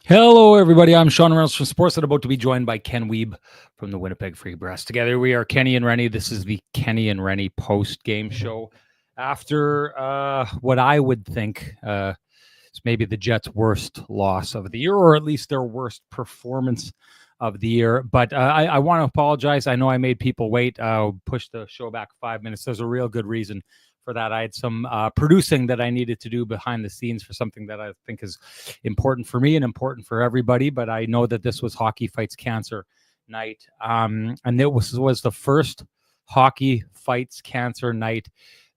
Hello, everybody. I'm Sean Reynolds from Sportsnet, about to be joined by Ken Wiebe from the Winnipeg Free Press. Together, we are Kenny and Renny. This is the Kenny and Renny post-game show after what I would think is maybe the Jets' worst loss of the year, or at least their worst performance of the year. But I want to apologize. I know I made people wait. Pushed the show back 5 minutes. There's a real good reason for that. I had some producing that I needed to do behind the scenes for something that I think is important for me and important for everybody. But I know that this was Hockey Fights Cancer night. And it was the first Hockey Fights Cancer night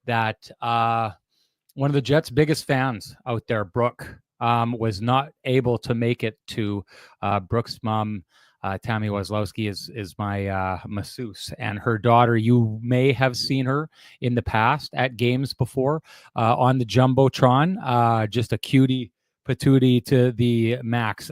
that one of the Jets' biggest fans out there, Brooke, was not able to make it to. Brooke's mom, Tammy Wazlowski, is my masseuse, and her daughter, you may have seen her in the past at games before on the Jumbotron, just a cutie patootie to the max.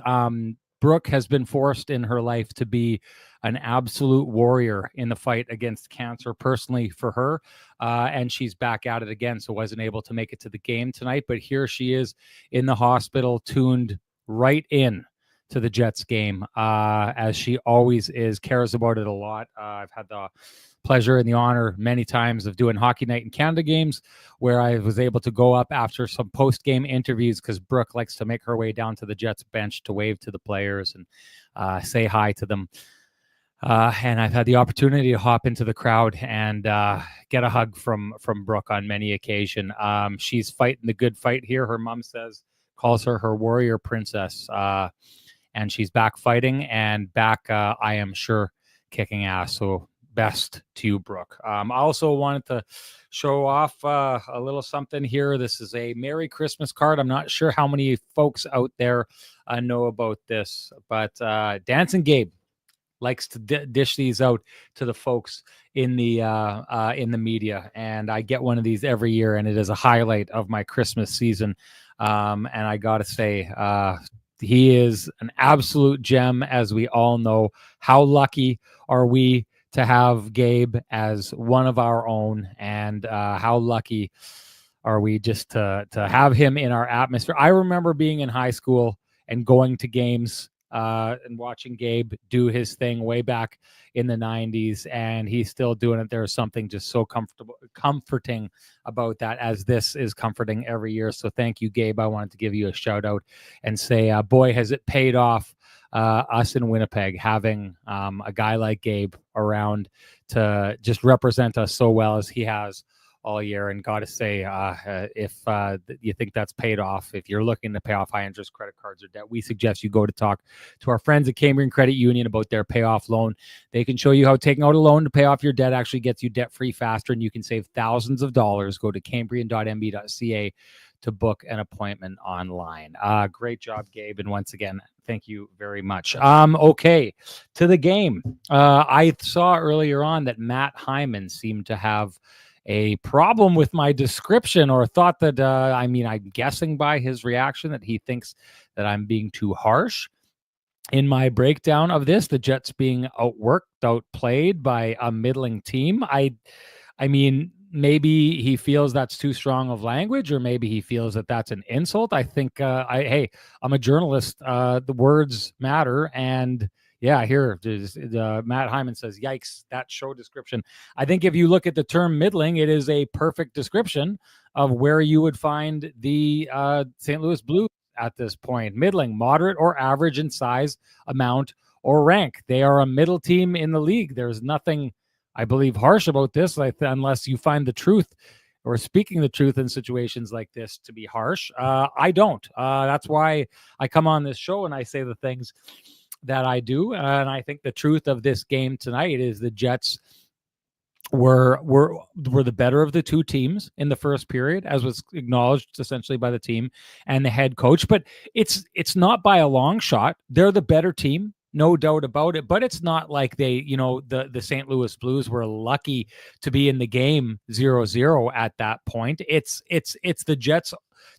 Brooke has been forced in her life to be an absolute warrior in the fight against cancer, personally for her, and she's back at it again, so wasn't able to make it to the game tonight, but here she is in the hospital, tuned right in to the Jets game, as she always is, cares about it a lot. I've had the pleasure and the honor many times of doing Hockey Night in Canada games where I was able to go up after some post-game interviews because Brooke likes to make her way down to the Jets bench to wave to the players and say hi to them. And I've had the opportunity to hop into the crowd and get a hug from Brooke on many occasions. She's fighting the good fight here. Her mom calls her warrior princess. And she's back fighting and back, I am sure, kicking ass. So best to you, Brooke. I also wanted to show off a little something here. This is a Merry Christmas card. I'm not sure how many folks out there know about this, but Dancing Gabe likes to dish these out to the folks in the media, and I get one of these every year, and it is a highlight of my Christmas season. And I gotta say, he is an absolute gem, as we all know. How lucky are we to have Gabe as one of our own, and how lucky are we just to have him in our atmosphere. I remember being in high school and going to games and watching Gabe do his thing way back in the 90s, and he's still doing it. There's something just so comforting about that, as this is comforting every year. So thank you, Gabe. I wanted to give you a shout out and say, boy, has it paid off us in Winnipeg having a guy like Gabe around to just represent us so well as he has all year. And got to say, if you think that's paid off, if you're looking to pay off high interest credit cards or debt, we suggest you go to talk to our friends at Cambrian Credit Union about their payoff loan. They can show you how taking out a loan to pay off your debt actually gets you debt free faster, and you can save thousands of dollars. Go to cambrian.mb.ca to book an appointment online. Great job, Gabe. And once again, thank you very much. Okay, to the game. I saw earlier on that Matt Hyman seemed to have a problem with my description, or thought that, I'm guessing by his reaction that he thinks that I'm being too harsh in my breakdown of this, the Jets being outworked, outplayed by a middling team. I mean, maybe he feels that's too strong of language, or maybe he feels that that's an insult. I think, hey, I'm a journalist. The words matter. And yeah, here, Matt Hyman says, yikes, that show description. I think if you look at the term middling, it is a perfect description of where you would find the St. Louis Blues at this point. Middling, moderate or average in size, amount, or rank. They are a middle team in the league. There's nothing, I believe, harsh about this, unless you find the truth or speaking the truth in situations like this to be harsh. I don't. That's why I come on this show and I say the things that I do. And I think the truth of this game tonight is the Jets were the better of the two teams in the first period, as was acknowledged essentially by the team and the head coach. But it's not by a long shot. They're the better team, no doubt about it. But it's not like they, the St. Louis Blues were lucky to be in the game 0-0 at that point. It's the Jets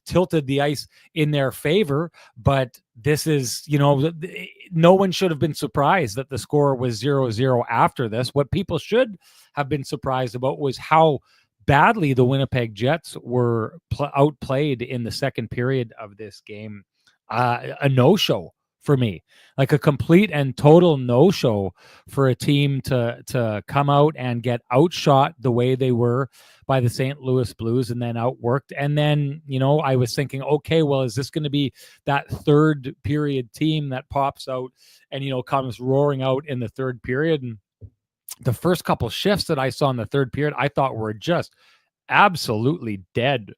tilted the ice in their favor, but this is, no one should have been surprised that the score was 0-0 after this. What people should have been surprised about was how badly the Winnipeg Jets were outplayed in the second period of this game. A no-show for me. Like a complete and total no-show for a team to come out and get outshot the way they were by the St. Louis Blues and then outworked. And then, I was thinking, okay, well, is this going to be that third period team that pops out and, comes roaring out in the third period? And the first couple shifts that I saw in the third period, I thought were just absolutely dead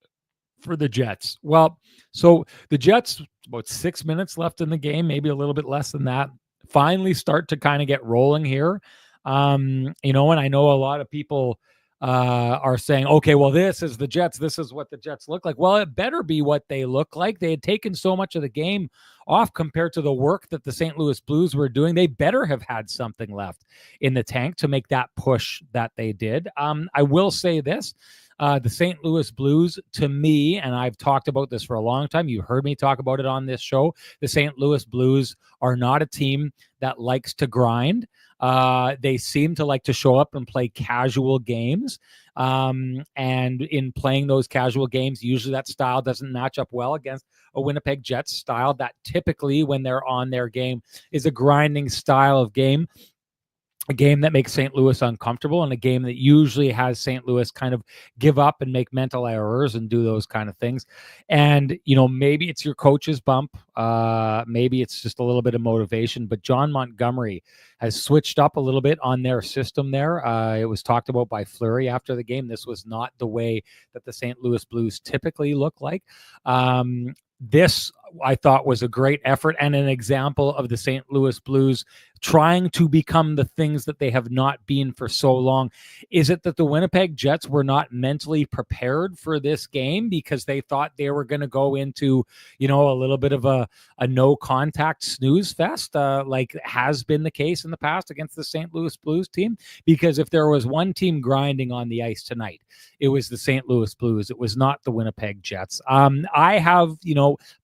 for the Jets. Well, so the Jets, about 6 minutes left in the game, maybe a little bit less than that, finally start to kind of get rolling here. And I know a lot of people are saying, okay, well, this is the Jets. This is what the Jets look like. Well, it better be what they look like. They had taken so much of the game off compared to the work that the St. Louis Blues were doing. They better have had something left in the tank to make that push that they did. I will say this. The St. Louis Blues, to me, and I've talked about this for a long time, you heard me talk about it on this show, the St. Louis Blues are not a team that likes to grind. They seem to like to show up and play casual games. And in playing those casual games, usually that style doesn't match up well against a Winnipeg Jets style that typically, when they're on their game, is a grinding style of game. A game that makes St. Louis uncomfortable and a game that usually has St. Louis kind of give up and make mental errors and do those kind of things. And, maybe it's your coach's bump. Maybe it's just a little bit of motivation, but John Montgomery has switched up a little bit on their system there. It was talked about by Fleury after the game. This was not the way that the St. Louis Blues typically look like. This, I thought, was a great effort and an example of the St. Louis Blues trying to become the things that they have not been for so long. Is it that the Winnipeg Jets were not mentally prepared for this game because they thought they were going to go into, a little bit of a no contact snooze fest, like has been the case in the past against the St. Louis Blues team? Because if there was one team grinding on the ice tonight, it was the St. Louis Blues. It was not the Winnipeg Jets. I have,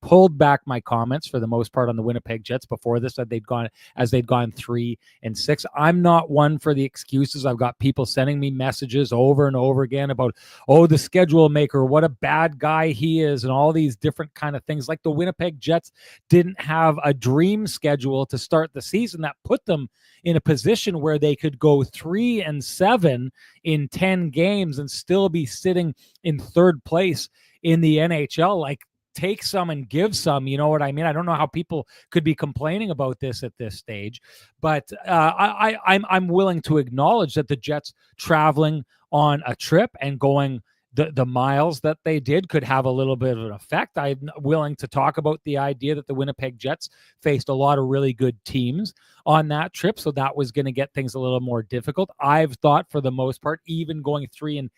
pulled back my comments for the most part on the Winnipeg Jets before this, that they'd gone 3-6. I'm not one for the excuses. I've got people sending me messages over and over again about, the schedule maker, what a bad guy he is, and all these different kind of things. Like the Winnipeg Jets didn't have a dream schedule to start the season that put them in a position where they could go 3-7 in 10 games and still be sitting in third place in the NHL. Like, take some and give some, you know what I mean? I don't know how people could be complaining about this at this stage, but I'm willing to acknowledge that the Jets traveling on a trip and going the miles that they did could have a little bit of an effect. I'm willing to talk about the idea that the Winnipeg Jets faced a lot of really good teams on that trip, so that was going to get things a little more difficult. I've thought for the most part, even going 3-6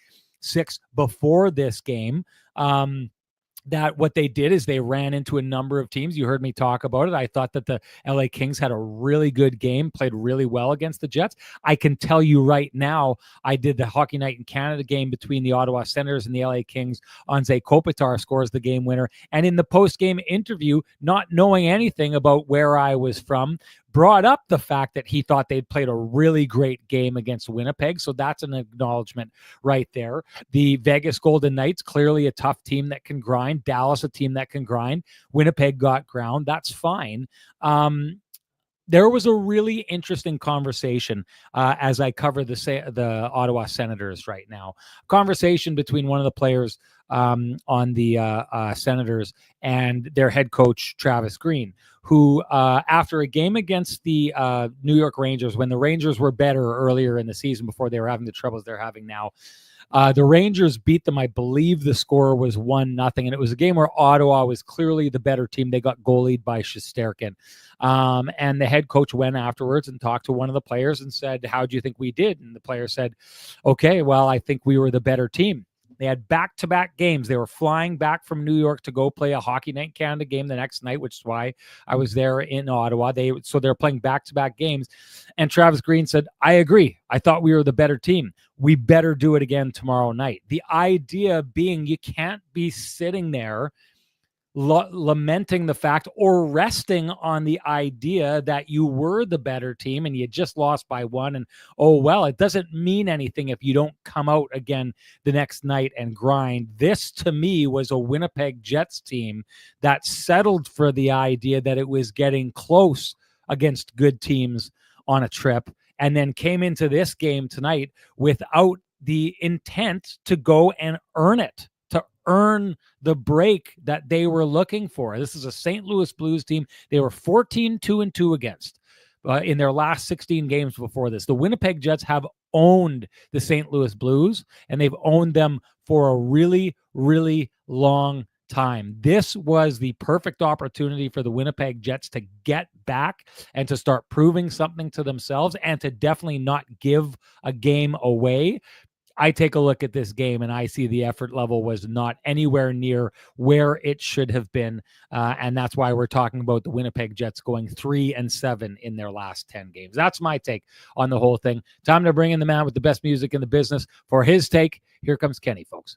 before this game, that what they did is they ran into a number of teams. You heard me talk about it. I thought that the LA Kings had a really good game, played really well against the Jets. I can tell you right now, I did the Hockey Night in Canada game between the Ottawa Senators and the LA Kings. Anze Kopitar scores the game winner. And in the post-game interview, not knowing anything about where I was from, brought up the fact that he thought they'd played a really great game against Winnipeg. So that's an acknowledgement right there. The Vegas Golden Knights, clearly a tough team that can grind. Dallas, a team that can grind. Winnipeg got ground. That's fine. There was a really interesting conversation as I cover the Ottawa Senators right now. Conversation between one of the players on the Senators and their head coach, Travis Green, who after a game against the New York Rangers, when the Rangers were better earlier in the season before they were having the troubles they're having now, the Rangers beat them. I believe the score was 1-0, and it was a game where Ottawa was clearly the better team. They got goalied by Shesterkin. And the head coach went afterwards and talked to one of the players and said, "How do you think we did?" And the player said, "Okay, well, I think we were the better team." They had back-to-back games. They were flying back from New York to go play a Hockey Night in Canada game the next night, which is why I was there in Ottawa. So they're playing back-to-back games. And Travis Green said, "I agree. I thought we were the better team. We better do it again tomorrow night." The idea being you can't be sitting there lamenting the fact or resting on the idea that you were the better team and you just lost by one. And, oh, well, it doesn't mean anything if you don't come out again the next night and grind. This, to me, was a Winnipeg Jets team that settled for the idea that it was getting close against good teams on a trip, and then came into this game tonight without the intent to go and earn it, to earn the break that they were looking for. This is a St. Louis Blues team. They were 14-2-2 against in their last 16 games before this. The Winnipeg Jets have owned the St. Louis Blues, and they've owned them for a really, really long time. This was the perfect opportunity for the Winnipeg Jets to get back and to start proving something to themselves and to definitely not give a game away. I take a look at this game and I see the effort level was not anywhere near where it should have been. And that's why we're talking about the Winnipeg Jets going 3-7 in their last 10 games. That's my take on the whole thing. Time to bring in the man with the best music in the business for his take. Here comes Kenny, folks.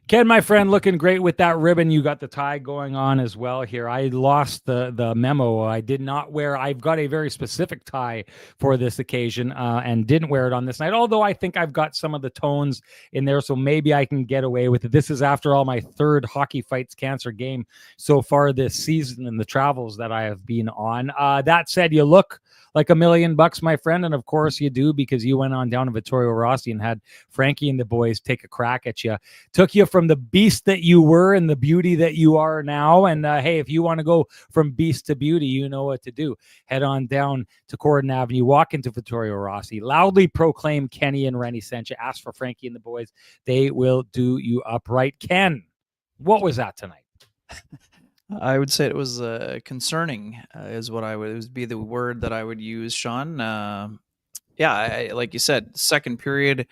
Ken, my friend, looking great with that ribbon. You got the tie going on as well here. I lost the memo. I did not wear. I've got a very specific tie for this occasion and didn't wear it on this night, although I think I've got some of the tones in there, so maybe I can get away with it. This is, after all, my third Hockey Fights Cancer game so far this season and the travels that I have been on. That said, you look like $1 million, my friend. And of course you do, because you went on down to Vittorio Rossi and had Frankie and the boys take a crack at you. Took you from the beast that you were and the beauty that you are now. And hey, if you want to go from beast to beauty, you know what to do. Head on down to Corden Avenue, walk into Vittorio Rossi, loudly proclaim Kenny and Renny sent you, ask for Frankie and the boys. They will do you upright. Ken, what was that tonight? I would say it was concerning, is what I would be the word that I would use, Sean. Like you said, second period,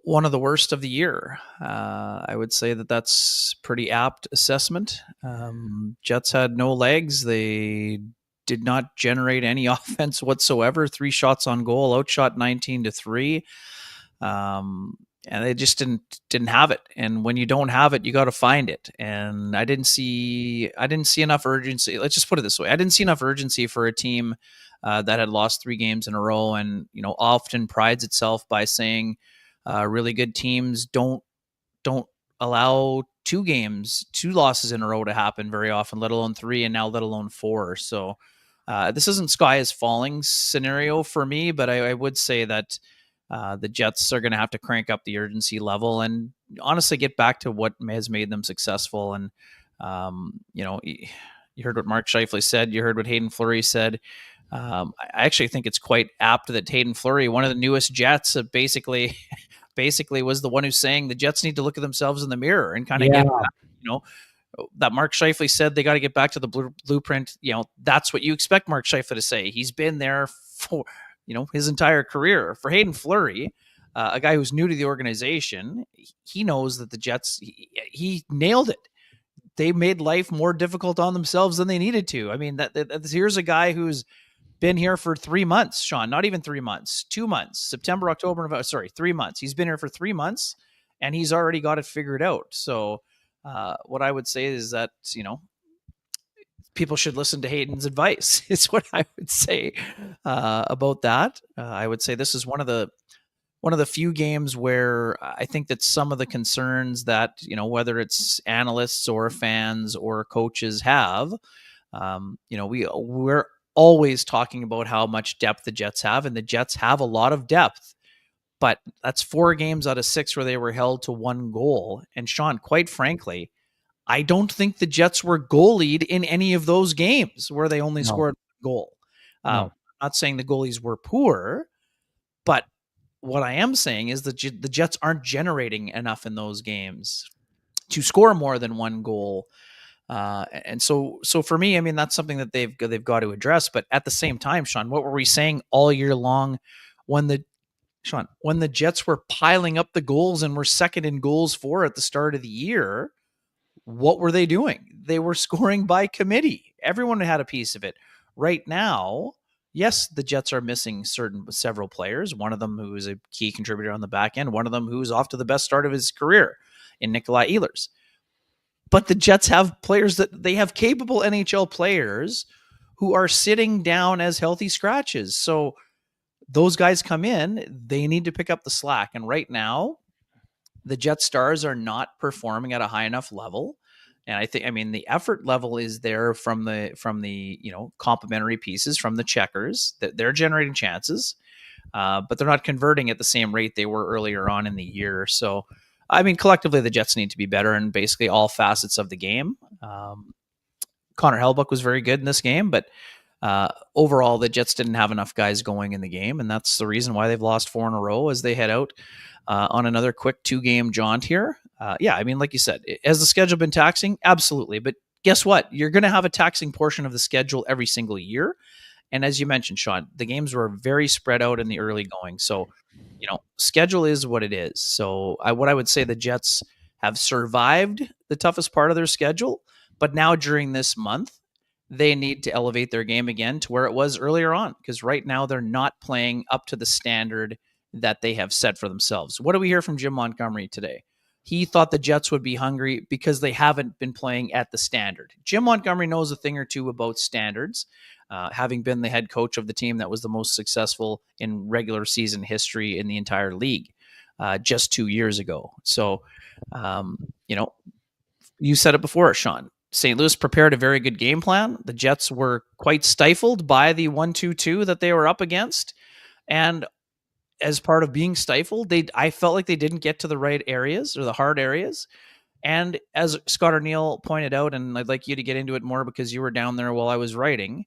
one of the worst of the year. I would say that's pretty apt assessment. Jets had no legs. They did not generate any offense whatsoever. 3 shots on goal, outshot 19-3. And they just didn't have it. And when you don't have it, you got to find it. And I didn't see enough urgency. Let's just put it this way: I didn't see enough urgency for a team that had lost 3 games in a row, and often prides itself by saying really good teams don't allow 2 losses in a row to happen very often, let alone 3, and now let alone 4. So this isn't sky is falling scenario for me, but I would say that the Jets are going to have to crank up the urgency level and honestly get back to what has made them successful. And, you heard what Mark Scheifele said. You heard what Hayden Fleury said. I actually think it's quite apt that Hayden Fleury, one of the newest Jets, basically was the one who's saying the Jets need to look at themselves in the mirror and kind of get back, that Mark Scheifele said they got to get back to the blueprint. That's what you expect Mark Scheifele to say. He's been there for his entire career. For Hayden Fleury, a guy who's new to the organization, he knows that the Jets, he nailed it. They made life more difficult on themselves than they needed to. I mean, here's a guy who's been here for 3 months, Sean, not even 3 months, 2 months, September, October, November, 3 months. He's been here for 3 months and he's already got it figured out. So what I would say is that, people should listen to Hayden's advice. It's what I would say about that. I would say this is one of the few games where I think that some of the concerns that, whether it's analysts or fans or coaches have, we're always talking about how much depth the Jets have, and the Jets have a lot of depth, but that's 4 games out of 6 where they were held to 1 goal. And Sean, quite frankly, I don't think the Jets were goalied in any of those games where they only scored a goal. I'm not saying the goalies were poor, but what I am saying is that the Jets aren't generating enough in those games to score more than one goal. And so for me, I mean, that's something that they've got to address. But at the same time, Sean, what were we saying all year long when the Jets were piling up the goals and were second in goals for at the start of the year? What were they doing? They were scoring by committee. Everyone had a piece of it. Right now, yes, the Jets are missing several players. One of them who is a key contributor on the back end. One of them who's off to the best start of his career in Nikolai Ehlers. But the Jets have players that they have capable NHL players who are sitting down as healthy scratches. So those guys come in, they need to pick up the slack. And right now, the Jet Stars are not performing at a high enough level. And I mean, the effort level is there from the complementary pieces from the checkers that they're generating chances, but they're not converting at the same rate they were earlier on in the year. So, I mean, collectively, the Jets need to be better in basically all facets of the game. Connor Hellebuyck was very good in this game, but overall, the Jets didn't have enough guys going in the game, and that's the reason why they've lost 4 in a row as they head out on another quick 2-game jaunt here. Yeah, I mean, like you said, has the schedule been taxing? Absolutely. But guess what? You're going to have a taxing portion of the schedule every single year. And as you mentioned, Sean, the games were very spread out in the early going. So, schedule is what it is. So what I would say, the Jets have survived the toughest part of their schedule, but now during this month, they need to elevate their game again to where it was earlier on, because right now they're not playing up to the standard that they have set for themselves. What do we hear from Jim Montgomery today? He thought the Jets would be hungry because they haven't been playing at the standard. Jim Montgomery knows a thing or two about standards, having been the head coach of the team that was the most successful in regular season history in the entire league just 2 years ago. So, you said it before, Sean. St. Louis prepared a very good game plan. The Jets were quite stifled by the 1-2-2 that they were up against. And as part of being stifled, I felt like they didn't get to the right areas or the hard areas. And as Scott O'Neill pointed out, and I'd like you to get into it more because you were down there while I was writing,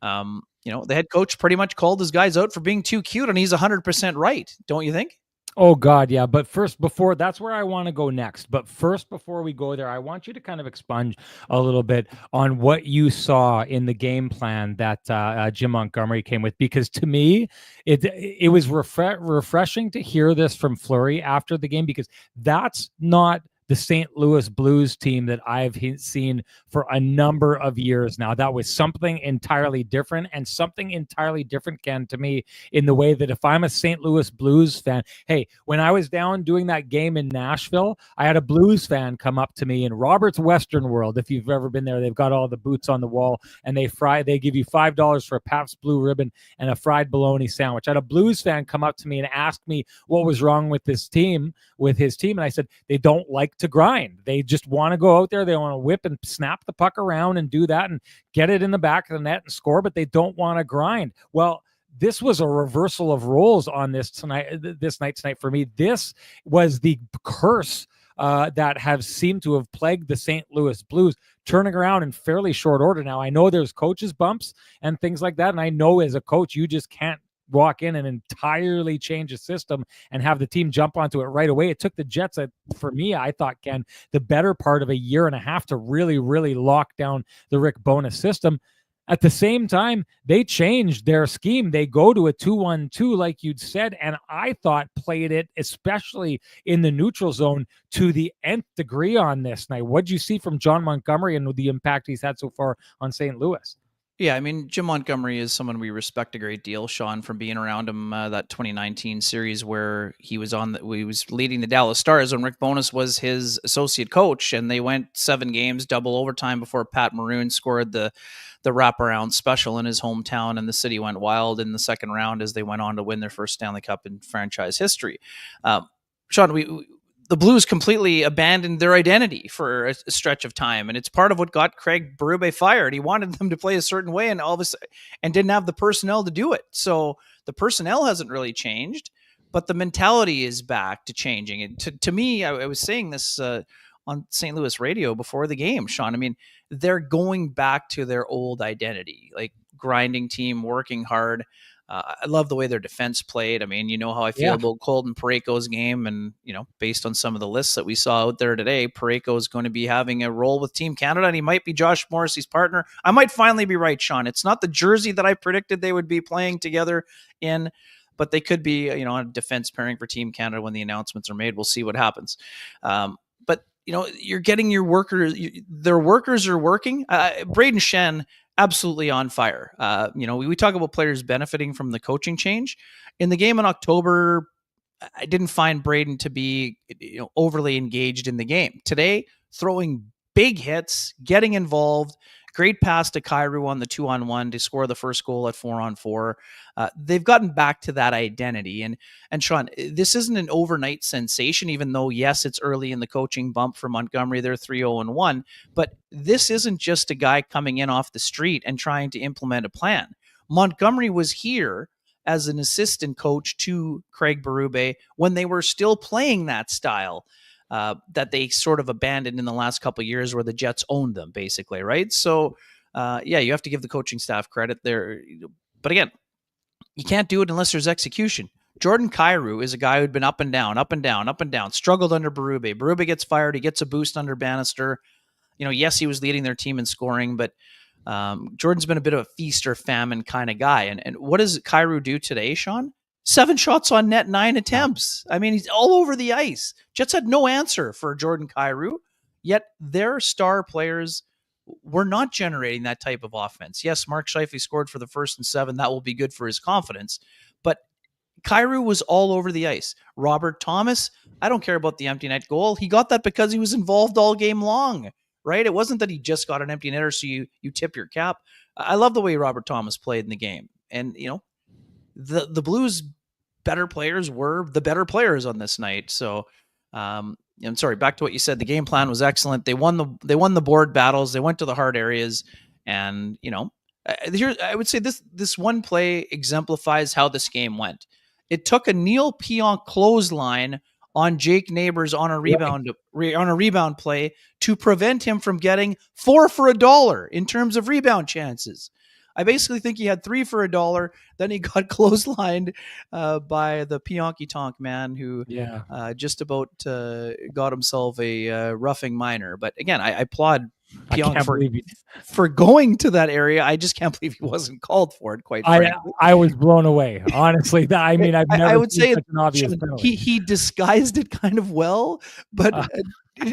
the head coach pretty much called his guys out for being too cute, and he's 100% right. Don't you think? Oh, God, yeah. But first, that's where I want to go next. But first, before we go there, I want you to kind of expunge a little bit on what you saw in the game plan that Jim Montgomery came with. Because to me, it was refreshing to hear this from Fleury after the game, because that's not the St. Louis Blues team that I've seen for a number of years now. That was something entirely different, and something entirely different, Ken, to me, in the way that if I'm a St. Louis Blues fan, hey, when I was down doing that game in Nashville, I had a Blues fan come up to me in Robert's Western World. If you've ever been there, they've got all the boots on the wall, and they give you $5 for a Pabst Blue Ribbon and a fried bologna sandwich. I had a Blues fan come up to me and ask me what was wrong with his team, and I said, they don't like to grind. They just want to go out there. They want to whip and snap the puck around and do that and get it in the back of the net and score, but they don't want to grind. Well, this was a reversal of roles on this night tonight for me. This was the curse that have seemed to have plagued the St. Louis Blues, turning around in fairly short order. Now, I know there's coaches bumps and things like that, and I know as a coach, you just can't walk in and entirely change a system and have the team jump onto it right away. It took the Jets, for me, I thought, Ken, the better part of a year and a half to really, really lock down the Rick Bowness system. At the same time, they changed their scheme. They go to a 2-1-2, like you'd said, and I thought played it, especially in the neutral zone, to the nth degree on this night. What'd you see from John Montgomery and the impact he's had so far on St. Louis? Yeah, I mean, Jim Montgomery is someone we respect a great deal, Sean, from being around him that 2019 series where he was leading the Dallas Stars when Rick Bowness was his associate coach, and they went 7 games, double overtime before Pat Maroon scored the wraparound special in his hometown, and the city went wild in the second round as they went on to win their first Stanley Cup in franchise history. Sean, the Blues completely abandoned their identity for a stretch of time, and it's part of what got Craig Berube fired. He wanted them to play a certain way, and and didn't have the personnel to do it. So the personnel hasn't really changed, but the mentality is back to changing. And to me, I was saying this on St. Louis radio before the game, Sean. I mean, they're going back to their old identity, like grinding team, working hard. I love the way their defense played. I mean, you know how I feel about Colton Parayko's game. And, based on some of the lists that we saw out there today, Parayko is going to be having a role with Team Canada, and he might be Josh Morrissey's partner. I might finally be right, Sean. It's not the jersey that I predicted they would be playing together in, but they could be, on a defense pairing for Team Canada when the announcements are made. We'll see what happens. But you're getting your workers. Their workers are working. Braden Shen, absolutely on fire. We talk about players benefiting from the coaching change. In the game in October, I didn't find Braden to be overly engaged in the game. Today, throwing big hits, getting involved. Great pass to Kyrou on the 2-on-1 to score the first goal at 4-on-4. They've gotten back to that identity. And Sean, this isn't an overnight sensation, even though, yes, it's early in the coaching bump for Montgomery. They're 3-0-1. But this isn't just a guy coming in off the street and trying to implement a plan. Montgomery was here as an assistant coach to Craig Berube when they were still playing that style. That they sort of abandoned in the last couple of years where the Jets owned them, basically, right? So, you have to give the coaching staff credit there. But again, you can't do it unless there's execution. Jordan Kyrou is a guy who'd been up and down, struggled under Berube. Berube gets fired. He gets a boost under Bannister. Yes, he was leading their team in scoring, but Jordan's been a bit of a feast or famine kind of guy. And what does Kyrou do today, Sean? 7 shots on net, 9 attempts. I mean, he's all over the ice. Jets had no answer for Jordan Kyrou, yet their star players were not generating that type of offense. Yes, Mark Scheifele scored for the first and 7. That will be good for his confidence. But Kyrou was all over the ice. Robert Thomas, I don't care about the empty net goal. He got that because he was involved all game long, right? It wasn't that he just got an empty netter, so you tip your cap. I love the way Robert Thomas played in the game. And, the Blues' better players were the better players on this night. So, I'm sorry, back to what you said. The game plan was excellent. They won the board battles. They went to the hard areas. And, I would say this one play exemplifies how this game went. It took a Neil Pionk clothesline on Jake Neighbors on a rebound play to prevent him from getting 4 for $1 in terms of rebound chances. I basically think he had 3 for $1. Then he got clotheslined by the Pionky Tonk man who just about got himself a roughing minor. But again, I applaud Pionk for going to that area. I just can't believe he wasn't called for it, quite frankly. I was blown away, honestly. I mean, I've never I would say such an obvious penalty. He disguised it kind of well, but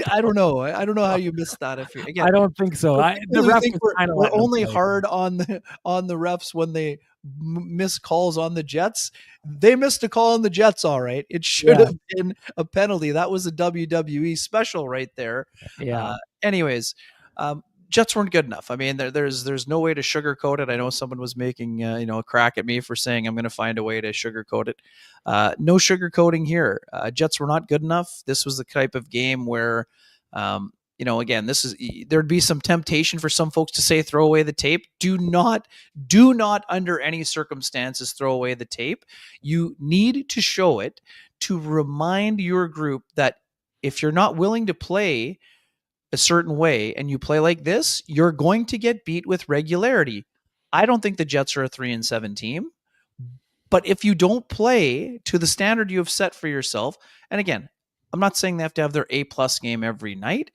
I don't know. I don't know how you missed that. I don't think so. The ref we're only hard on the refs when they miss calls on the Jets. They missed a call on the Jets. All right, it should have been a penalty. That was a WWE special right there. Yeah. Anyways, Jets weren't good enough. I mean, there's no way to sugarcoat it. I know someone was making a crack at me for saying I'm going to find a way to sugarcoat it. No sugarcoating here. Jets were not good enough. This was the type of game where, again, there'd be some temptation for some folks to say throw away the tape. Do not under any circumstances throw away the tape. You need to show it to remind your group that if you're not willing to play a certain way and you play like this, you're going to get beat with regularity. I don't think the Jets are a 3-7 team, but if you don't play to the standard you have set for yourself, and again, I'm not saying they have to have their A+ game every night,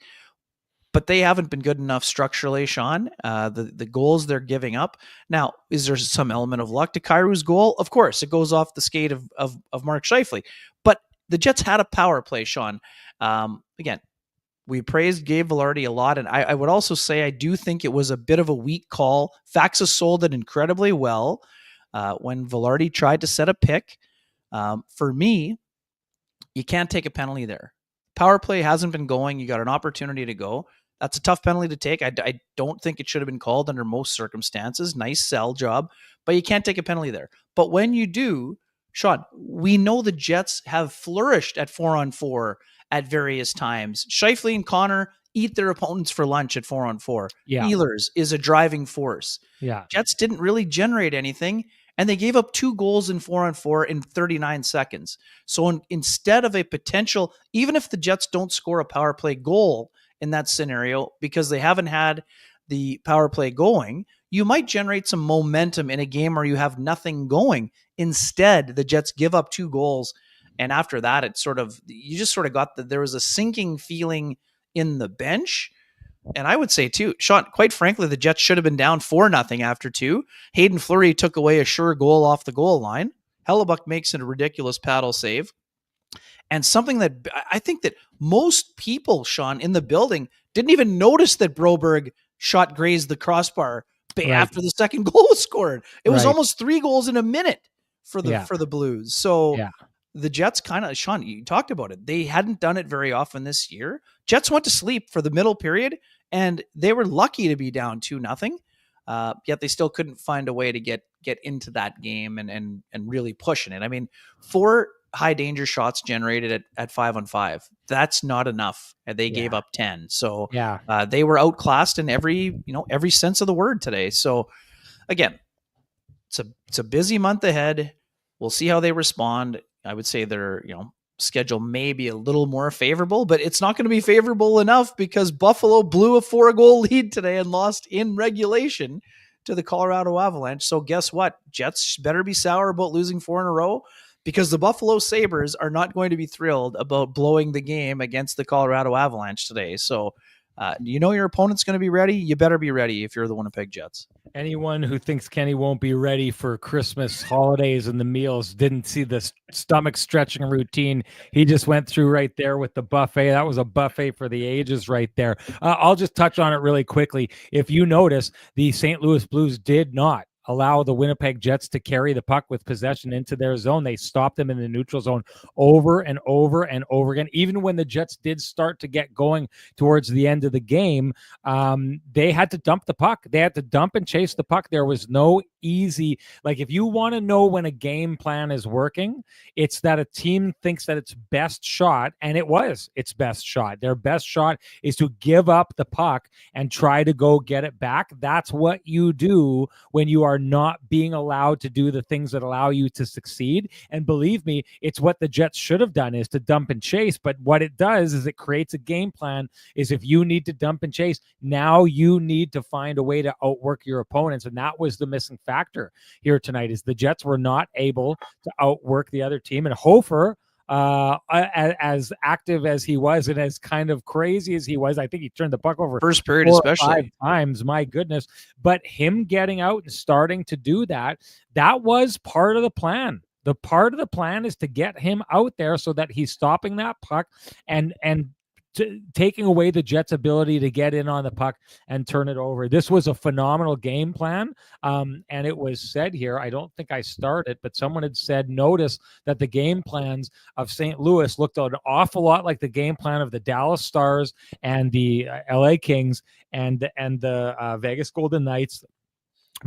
but they haven't been good enough structurally, Sean. The goals they're giving up. Now, is there some element of luck to Kyrou's goal? Of course, it goes off the skate of Mark Scheifele, but the Jets had a power play, Sean. Again, we praised Gabe Vilardi a lot, and I would also say I do think it was a bit of a weak call. Faxa sold it incredibly well when Vilardi tried to set a pick. For me, you can't take a penalty there. Power play hasn't been going. You got an opportunity to go. That's a tough penalty to take. I don't think it should have been called under most circumstances. Nice sell job, but you can't take a penalty there. But when you do, Sean, we know the Jets have flourished at 4-on-4 at various times. Scheifele and Connor eat their opponents for lunch at 4-on-4. Yeah. Ehlers is a driving force. Yeah. Jets didn't really generate anything. and they gave up 2 goals in 4-on-4 in 39 seconds. So instead of a potential, even if the Jets don't score a power play goal in that scenario because they haven't had the power play going, you might generate some momentum in a game where you have nothing going. Instead, the Jets give up 2 goals, and after that, you just sort of got there was a sinking feeling in the bench. And I would say too, Sean, quite frankly, the Jets should have been down 4-0 after 2. Hayden Fleury took away a sure goal off the goal line. Hellebuck makes a ridiculous paddle save. And something that I think that most people, Sean, in the building didn't even notice that Broberg shot grazed the crossbar after the second goal was scored. It was almost 3 goals in a minute for the Blues. So the Jets kind of, Sean, you talked about it. They hadn't done it very often this year. Jets went to sleep for the middle period, and they were lucky to be down 2-0. Yet they still couldn't find a way to get into that game and really pushing it. I mean, 4 high danger shots generated at 5-on-5. That's not enough. And they gave up 10. So they were outclassed in every sense of the word today. So again, it's a busy month ahead. We'll see how they respond. I would say their schedule may be a little more favorable, but it's not going to be favorable enough because Buffalo blew a 4-goal lead today and lost in regulation to the Colorado Avalanche. So guess what? Jets better be sour about losing 4 in a row, because the Buffalo Sabres are not going to be thrilled about blowing the game against the Colorado Avalanche today. So your opponent's going to be ready. You better be ready if you're the Winnipeg Jets. Anyone who thinks Kenny won't be ready for Christmas holidays and the meals didn't see the stomach stretching routine he just went through right there with the buffet. That was a buffet for the ages right there. I'll just touch on it really quickly. If you notice, the St. Louis Blues did not allow the Winnipeg Jets to carry the puck with possession into their zone. They stopped them in the neutral zone over and over and over again. Even when the Jets did start to get going towards the end of the game, they had to dump the puck. They had to dump and chase the puck. There was no easy, like, if you want to know when a game plan is working, it's that a team thinks that its best shot, and it was its best shot. Their best shot is to give up the puck and try to go get it back. That's what you do when you are not being allowed to do the things that allow you to succeed. And believe me, it's what the Jets should have done, is to dump and chase. But what it does is it creates a game plan, is if you need to dump and chase, now you need to find a way to outwork your opponents. And that was the missing factor here tonight, is the Jets were not able to outwork the other team. And Hofer, as active as he was and as kind of crazy as he was, I think he turned the puck over first period especially 5 times. My goodness. But him getting out and starting to do that was part of the plan. The part of the plan is to get him out there so that he's stopping that puck and taking away the Jets' ability to get in on the puck and turn it over. This was a phenomenal game plan. And it was said here, I don't think I started, but someone had said, notice that the game plans of St. Louis looked an awful lot like the game plan of the Dallas Stars and the LA Kings and the Vegas Golden Knights.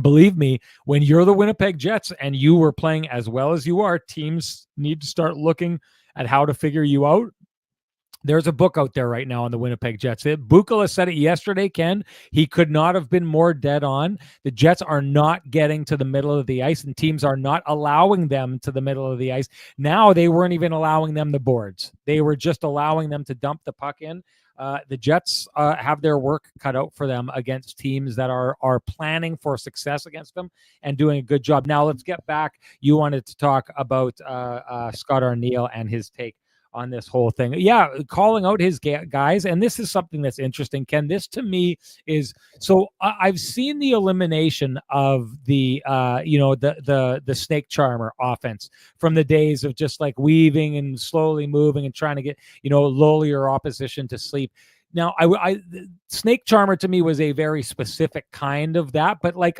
Believe me, when you're the Winnipeg Jets and you were playing as well as you are, teams need to start looking at how to figure you out. There's a book out there right now on the Winnipeg Jets. Bukala said it yesterday, Ken. He could not have been more dead on. The Jets are not getting to the middle of the ice, and teams are not allowing them to the middle of the ice. Now they weren't even allowing them the boards. They were just allowing them to dump the puck in. The Jets have their work cut out for them against teams that are planning for success against them and doing a good job. Now let's get back. You wanted to talk about Scott Arniel and his take on this whole thing. Yeah, calling out his guys. And this is something that's interesting, Ken. This to me is, so I've seen the elimination of the snake charmer offense from the days of just like weaving and slowly moving and trying to get, lull your opposition to sleep. Now, I snake charmer to me was a very specific kind of that, but like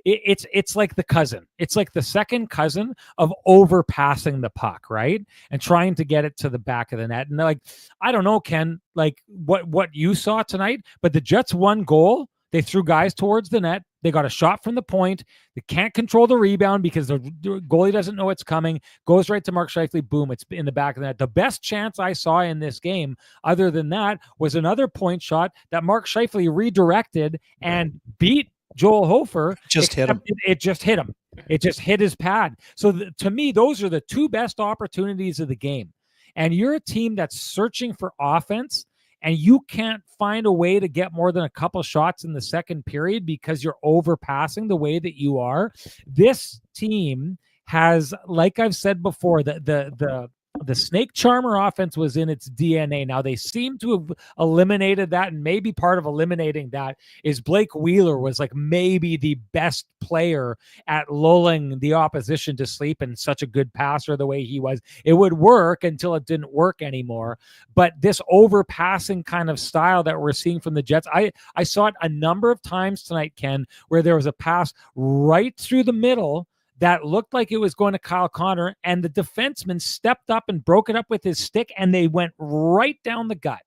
it's like the cousin. It's like the second cousin of overpassing the puck, right, and trying to get it to the back of the net. And like, I don't know, Ken, like what you saw tonight, but the Jets won goal. They threw guys towards the net. They got a shot from the point. They can't control the rebound because the goalie doesn't know it's coming. Goes right to Mark Scheifele. Boom, it's in the back of the net. The best chance I saw in this game, other than that, was another point shot that Mark Scheifele redirected and beat Joel Hofer, Just hit him. It just hit him. It just hit his pad. So to me, those are the two best opportunities of the game. And you're a team that's searching for offense, and you can't find a way to get more than a couple shots in the second period because you're overpassing the way that you are. This team has, like I've said before, the snake charmer offense was in its DNA. Now they seem to have eliminated that, and maybe part of eliminating that is Blake Wheeler was like maybe the best player at lulling the opposition to sleep, and such a good passer the way he was. It would work until it didn't work anymore. But this overpassing kind of style that we're seeing from the Jets, I saw it a number of times tonight, Ken, where there was a pass right through the middle that looked like it was going to Kyle Connor, and the defenseman stepped up and broke it up with his stick, and they went right down the gut.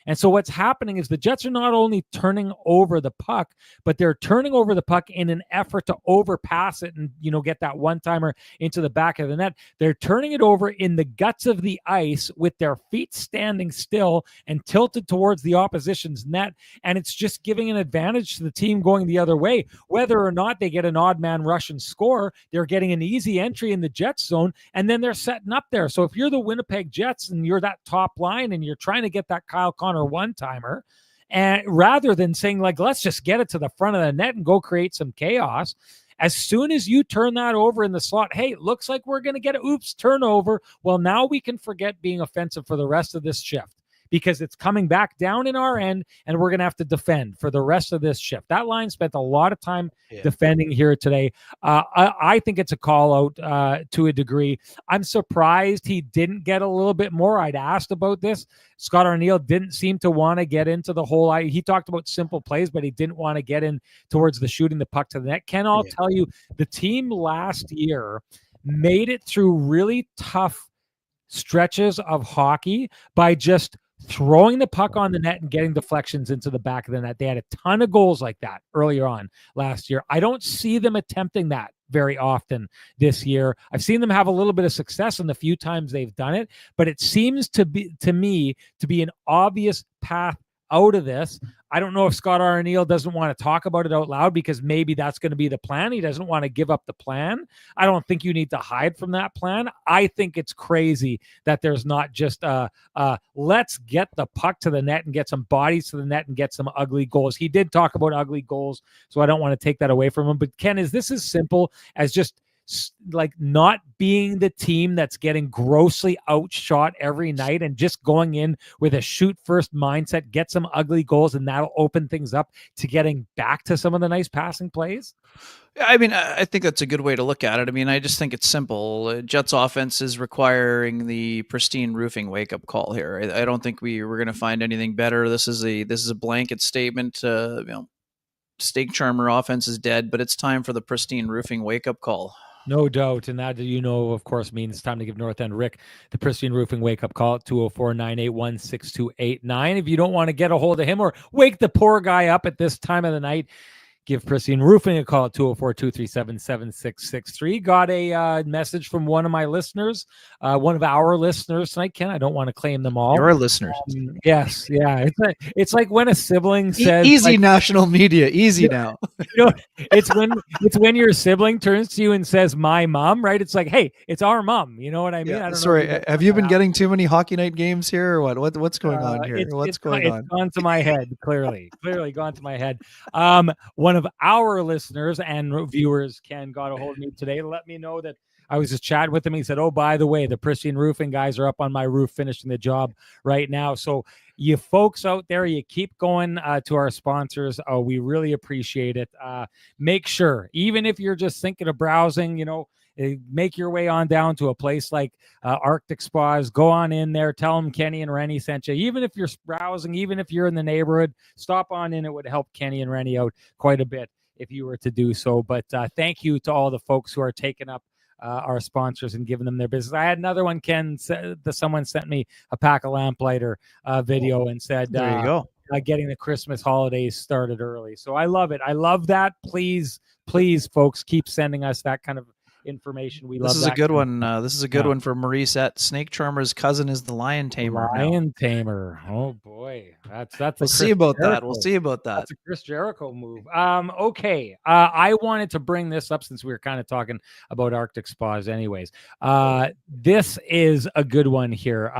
And so what's happening is the Jets are not only turning over the puck, but they're turning over the puck in an effort to overpass it and, get that one-timer into the back of the net. They're turning it over in the guts of the ice with their feet standing still and tilted towards the opposition's net. And it's just giving an advantage to the team going the other way. Whether or not they get an odd man rush and score, they're getting an easy entry in the Jets zone, and then they're setting up there. So if you're the Winnipeg Jets and you're that top line and you're trying to get that Kyle Connor one-timer, and rather than saying like, let's just get it to the front of the net and go create some chaos, as soon as you turn that over in the slot, hey, looks like we're going to get a turnover. Well, now we can forget being offensive for the rest of this shift, because it's coming back down in our end, and we're going to have to defend for the rest of this shift. That line spent a lot of time defending here today. I think it's a call out to a degree. I'm surprised he didn't get a little bit more. I'd asked about this. Scott Arniel didn't seem to want to get into the whole. He talked about simple plays, but he didn't want to get in towards the shooting the puck to the net. Ken, I'll tell you, the team last year made it through really tough stretches of hockey by just throwing the puck on the net and getting deflections into the back of the net. They had a ton of goals like that earlier on last year. I don't see them attempting that very often this year. I've seen them have a little bit of success in the few times they've done it, but it seems to me to be an obvious path out of this. I don't know if Scott Arniel doesn't want to talk about it out loud because maybe that's going to be the plan. He doesn't want to give up the plan. I don't think you need to hide from that plan. I think it's crazy that there's not just let's get the puck to the net and get some bodies to the net and get some ugly goals. He did talk about ugly goals, so I don't want to take that away from him. But Ken, is this as simple as just like not being the team that's getting grossly outshot every night and just going in with a shoot first mindset, get some ugly goals, and that'll open things up to getting back to some of the nice passing plays? I mean, I think that's a good way to look at it. I mean, I just think it's simple. Jets offense is requiring the pristine roofing wake-up call here. I don't think we're going to find anything better. This is a blanket statement. Snake charmer offense is dead, but it's time for the pristine roofing wake-up call. No doubt. And that, of course, means it's time to give North End Rick the Pristine Roofing wake-up call at 204-981-6289. If you don't want to get a hold of him or wake the poor guy up at this time of the night, give Pristine Roofing a call at 204-237-7663. Got a message from one of my listeners, one of our listeners tonight. Ken, I don't want to claim them all. Your listeners. Yes. Yeah. It's like when a sibling says... Easy, like, national media. Easy now. It's when your sibling turns to you and says, my mom, right? It's like, hey, it's our mom. You know what I mean? Yeah, I don't sorry, know have you been getting too many hockey night games here or what? What's going on here? What's going on? It's gone to my head, clearly gone to my head. One of our listeners and viewers, Ken, got a hold of me today to let me know that I was just chatting with him. He said, oh, by the way, the Pristine Roofing guys are up on my roof finishing the job right now. So you folks out there, you keep going to our sponsors. Oh, we really appreciate it. Make sure, even if you're just thinking of browsing, make your way on down to a place like Arctic Spas. Go on in there. Tell them Kenny and Renny sent you. Even if you're browsing, even if you're in the neighborhood, stop on in. It would help Kenny and Renny out quite a bit if you were to do so. But thank you to all the folks who are taking up our sponsors and giving them their business. I had another one, Ken, someone sent me a pack of lamplighter video and said, there you go. Getting the Christmas holidays started early. So I love it. I love that. Please, folks, keep sending us that kind of information. We This love is a that good kind of one. stuff. This is a good one for Maurice. At Snake Charmer's cousin is the lion tamer. Now Lion Tamer. Oh boy, that's a we'll see Chris about that. We'll Jericho. see about that. That's a Chris Jericho move. Okay. I wanted to bring this up since we were kind of talking about Arctic spas, anyways. This is a good one here.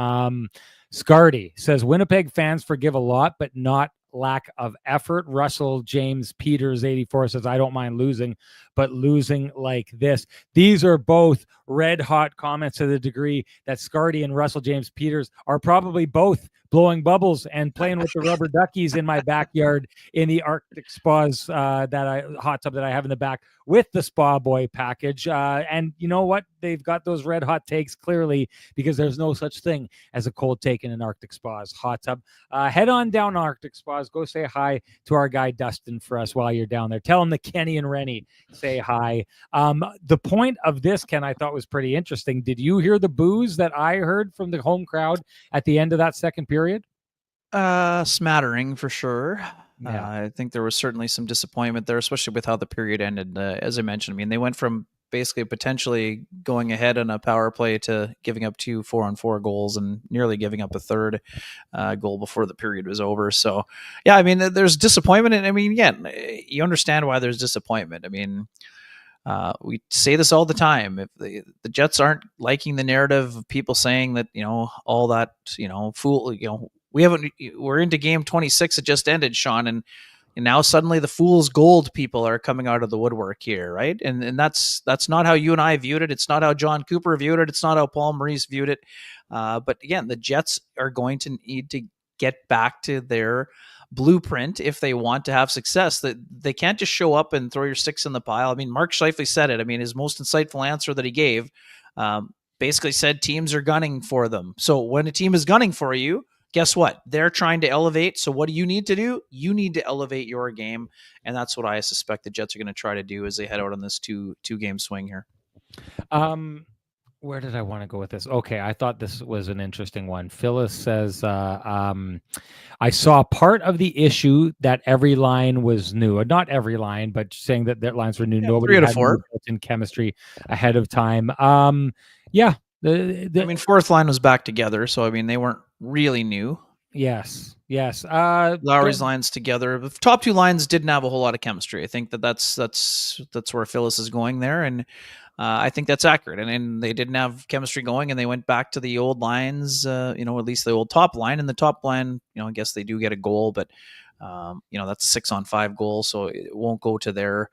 Scardy says Winnipeg fans forgive a lot, but not lack of effort. Russell James Peters 84 says I don't mind losing, but losing like this. These are both red hot comments to the degree that Scardy and Russell James Peters are probably both blowing bubbles and playing with the rubber duckies in my backyard in the Arctic spas hot tub that I have in the back with the Spa Boy package. And you know what? They've got those red hot takes clearly because there's no such thing as a cold take in an Arctic spas hot tub. Head on down Arctic spas. Go say hi to our guy Dustin for us while you're down there. Tell him that Kenny and Renny say hi. The point of this, Ken, I thought was pretty interesting. Did you hear the boos that I heard from the home crowd at the end of that second period? Smattering for sure. Yeah. I think there was certainly some disappointment there, especially with how the period ended. As I mentioned, I mean, they went from basically potentially going ahead on a power play to giving up 2 4-on-4 goals and nearly giving up a third goal before the period was over. So, yeah, I mean, there's disappointment. And I mean, again, you understand why there's disappointment. I mean, we say this all the time. If the Jets aren't liking the narrative of people saying that, all that, we're into game 26. It just ended, Sean. And now suddenly the fool's gold people are coming out of the woodwork here. Right. And that's not how you and I viewed it. It's not how John Cooper viewed it. It's not how Paul Maurice viewed it. But again, the Jets are going to need to get back to their blueprint if they want to have success. That they can't just show up and throw your sticks in the pile. I mean, Mark Scheifele said it. I mean, his most insightful answer that he gave basically said teams are gunning for them. So when a team is gunning for you, guess what? They're trying to elevate. So what do you need to do? You need to elevate your game. And that's what I suspect the Jets are going to try to do as they head out on this two game swing here. Where did I want to go with this? Okay, I thought this was an interesting one. Phyllis says, I saw part of the issue that every line was new. Not every line, but saying that their lines were new. Yeah, Nobody 3 out of had 4 built-in chemistry ahead of time. Yeah. I mean, fourth line was back together. So, I mean, they weren't really new. Yes. Lowry's lines together. The top 2 lines didn't have a whole lot of chemistry. I think that's where Phyllis is going there. And I think that's accurate. And they didn't have chemistry going, and they went back to the old lines, at least the old top line. And the top line, I guess they do get a goal, but, that's a 6-on-5 goal. So it won't go to their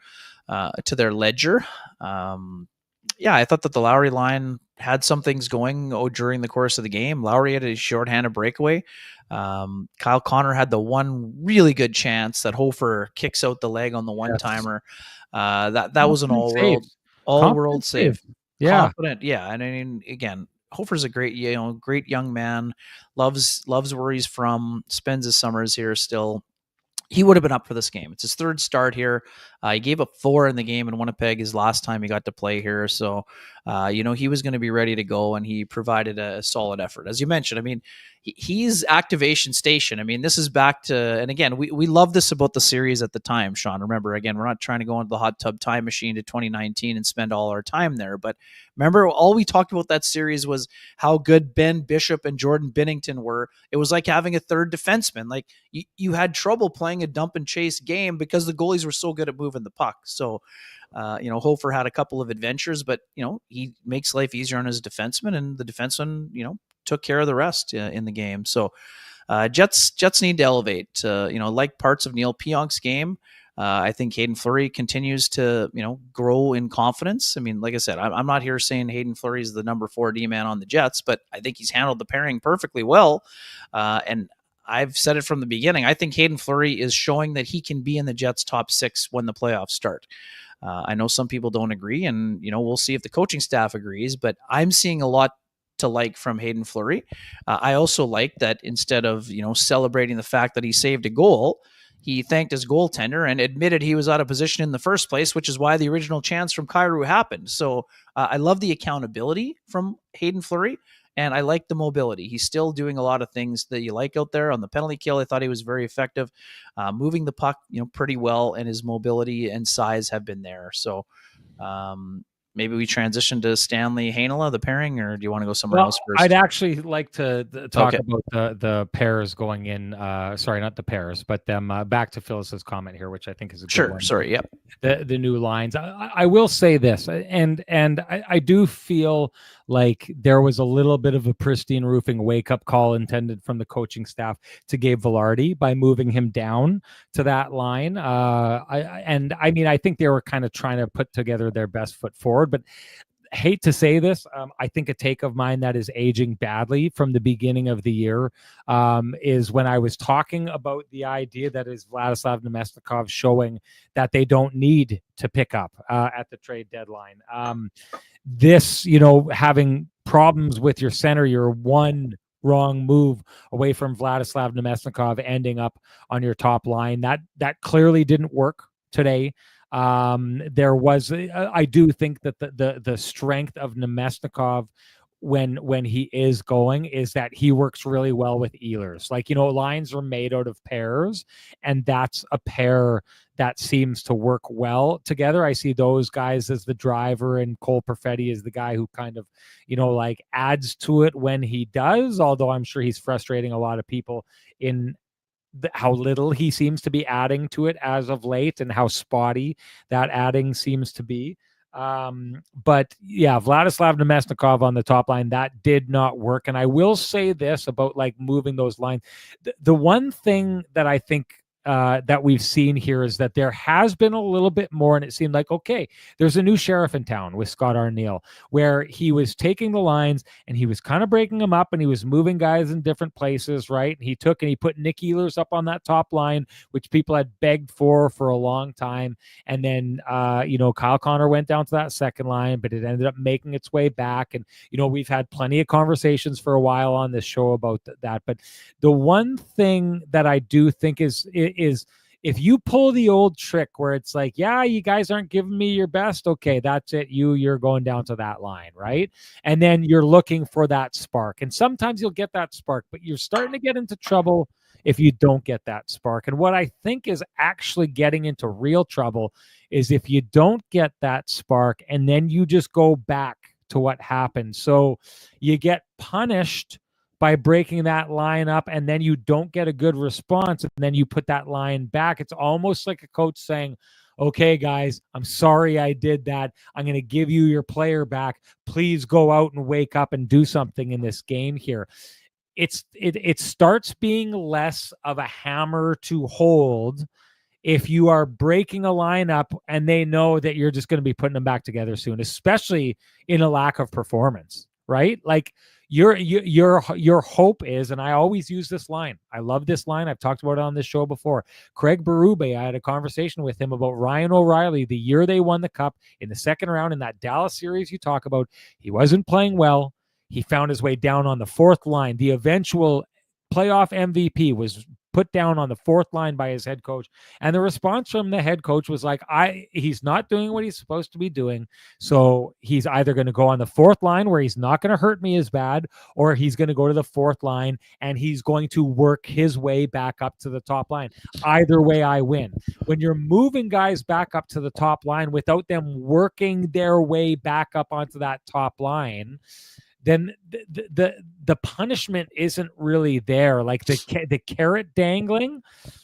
ledger. I thought that the Lowry line had some things going during the course of the game. Lowry had a shorthanded breakaway. Kyle Connor had the one really good chance that Hofer kicks out the leg on the one-timer. That was an all-world save. Yeah. Confident. Yeah. And I mean, again, Hofer's a great young man, loves where he's from, spends his summers here still. He would have been up for this game. It's his third start here. He gave up 4 in the game in Winnipeg his last time he got to play here. So, he was going to be ready to go, and he provided a solid effort. As you mentioned, I mean, he's activation station. I mean, this is back to, and again, we love this about the series at the time, Sean. Remember, again, we're not trying to go into the hot tub time machine to 2019 and spend all our time there. But remember, all we talked about that series was how good Ben Bishop and Jordan Binnington were. It was like having a third defenseman. Like you had trouble playing a dump and chase game because the goalies were so good at moving the puck. So, Hofer had a couple of adventures, but, he makes life easier on his defenseman, and the defenseman, took care of the rest in the game. So, Jets need to elevate, like parts of Neil Pionk's game. I think Hayden Fleury continues to, grow in confidence. I mean, like I said, I'm not here saying Hayden Fleury is the number 4 D-man on the Jets, but I think he's handled the pairing perfectly well. And I've said it from the beginning. I think Hayden Fleury is showing that he can be in the Jets' top 6 when the playoffs start. I know some people don't agree, and, we'll see if the coaching staff agrees, but I'm seeing a lot to like from Hayden Fleury. I also like that instead of, celebrating the fact that he saved a goal, he thanked his goaltender and admitted he was out of position in the first place, which is why the original chance from Kyrou happened. So I love the accountability from Hayden Fleury, and I like the mobility. He's still doing a lot of things that you like out there. On the penalty kill, I thought he was very effective, moving the puck, pretty well, and his mobility and size have been there. So, maybe we transition to Stanley Heinola, the pairing, or do you want to go somewhere else first? I'd actually like to talk Okay. about the pairs going in. Sorry, not the pairs, but them back to Phyllis's comment here, which I think is a good Sure. one. Sorry. Yep. The new lines. I will say this, and I do feel like there was a little bit of a Pristine Roofing wake up call intended from the coaching staff to Gabe Velarde by moving him down to that line. I mean, I think they were kind of trying to put together their best foot forward, but hate to say this, I think a take of mine that is aging badly from the beginning of the year is when I was talking about the idea that is Vladislav Nemestikov showing that they don't need to pick up at the trade deadline. This, having problems with your center, you're one wrong move away from Vladislav Nemestikov ending up on your top line. That clearly didn't work today. There was, I do think that the strength of Nemestikov when he is going is that he works really well with Ehlers. Like, lines are made out of pairs, and that's a pair that seems to work well together. I see those guys as the driver, and Cole Perfetti is the guy who kind of, like adds to it when he does, although I'm sure he's frustrating a lot of people in how little he seems to be adding to it as of late and how spotty that adding seems to be. But yeah, Vladislav Nemestikov on the top line, that did not work. And I will say this about like moving those lines. The one thing that I think that we've seen here is that there has been a little bit more, and it seemed like, okay, there's a new sheriff in town with Scott Arniel, where he was taking the lines and he was kind of breaking them up and he was moving guys in different places, right? He put Nick Ehlers up on that top line, which people had begged for a long time. And then, Kyle Connor went down to that second line, but it ended up making its way back. And, we've had plenty of conversations for a while on this show about that. But the one thing that I do think is if you pull the old trick where it's like, yeah, you guys aren't giving me your best, okay, that's it. You're going down to that line, right? And then you're looking for that spark. And sometimes you'll get that spark, but you're starting to get into trouble if you don't get that spark. And what I think is actually getting into real trouble is if you don't get that spark and then you just go back to what happened. So you get punished by breaking that line up, and then you don't get a good response, and then you put that line back. It's almost like a coach saying, okay, guys, I'm sorry I did that. I'm going to give you your player back. Please go out and wake up and do something in this game here. It starts being less of a hammer to hold if you are breaking a lineup and they know that you're just going to be putting them back together soon, especially in a lack of performance, right? Like, your hope is, and I always use this line. I love this line. I've talked about it on this show before. Craig Berube, I had a conversation with him about Ryan O'Reilly the year they won the Cup in the second round in that Dallas series you talk about. He wasn't playing well. He found his way down on the fourth line. The eventual playoff MVP was put down on the fourth line by his head coach. And the response from the head coach was like, he's not doing what he's supposed to be doing. So he's either going to go on the fourth line where he's not going to hurt me as bad, or he's going to go to the fourth line and he's going to work his way back up to the top line. Either way, I win. When you're moving guys back up to the top line without them working their way back up onto that top line, then the punishment isn't really there. Like the carrot dangling,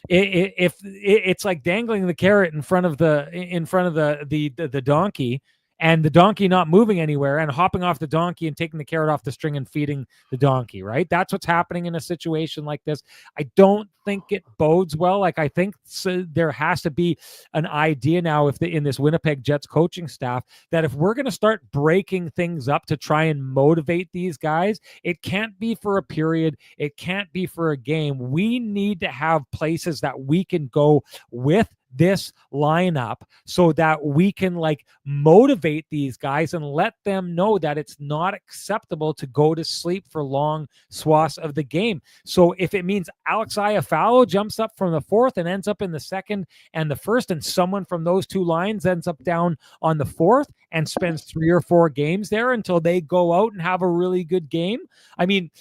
it's like dangling the carrot in front of the donkey, and the donkey not moving anywhere, and hopping off the donkey and taking the carrot off the string and feeding the donkey, right? That's what's happening in a situation like this. I don't think it bodes well. Like, I think there has to be an idea now in this Winnipeg Jets coaching staff that if we're going to start breaking things up to try and motivate these guys, it can't be for a period. It can't be for a game. We need to have places that we can go with this lineup so that we can like motivate these guys and let them know that it's not acceptable to go to sleep for long swaths of the game. So if it means Alex Iafallo jumps up from the fourth and ends up in the second and the first, and someone from those two lines ends up down on the fourth and spends 3 or 4 games there until they go out and have a really good game, I mean,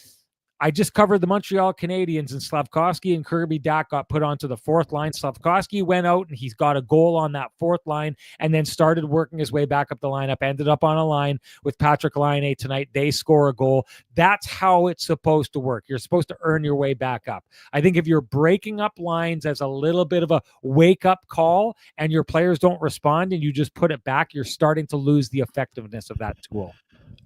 I just covered the Montreal Canadiens, and Slafkovsky and Kirby Dak got put onto the fourth line. Slafkovsky went out and he's got a goal on that fourth line and then started working his way back up the lineup, ended up on a line with Patrick Laine tonight. They score a goal. That's how it's supposed to work. You're supposed to earn your way back up. I think if you're breaking up lines as a little bit of a wake-up call and your players don't respond and you just put it back, you're starting to lose the effectiveness of that tool.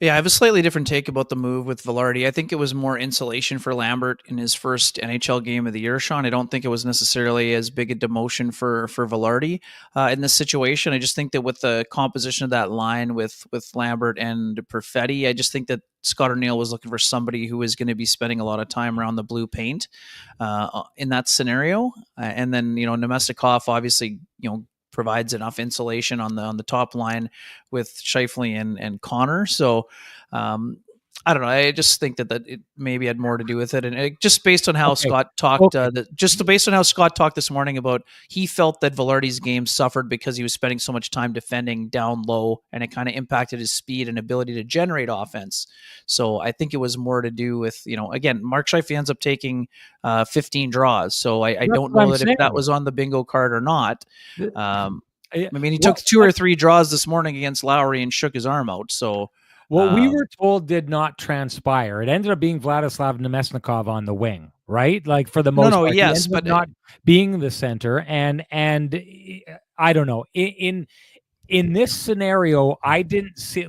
Yeah, I have a slightly different take about the move with Vilardi. I think it was more insulation for Lambert in his first NHL game of the year, Sean. I don't think it was necessarily as big a demotion for Vilardi in this situation. I just think that with the composition of that line with Lambert and Perfetti, I just think that Scott O'Neill was looking for somebody who was going to be spending a lot of time around the blue paint in that scenario. And then, Nemestikov obviously, provides enough insulation on the top line with Scheifele and Connor. So I don't know. I just think that it maybe had more to do with it, and just based on how Scott talked, just based on how Scott talked this morning about he felt that Vilardi's game suffered because he was spending so much time defending down low, and it kind of impacted his speed and ability to generate offense. So I think it was more to do with again, Mark Scheifele ends up taking 15 draws. So I don't know that if that was on the bingo card or not. I mean, he took 2 or 3 draws this morning against Lowry and shook his arm out. So. What we were told did not transpire. It ended up being Vladislav Nemesnikov on the wing, right? Like for the most part, yes, but not being the center. And I don't know. In this scenario, I didn't see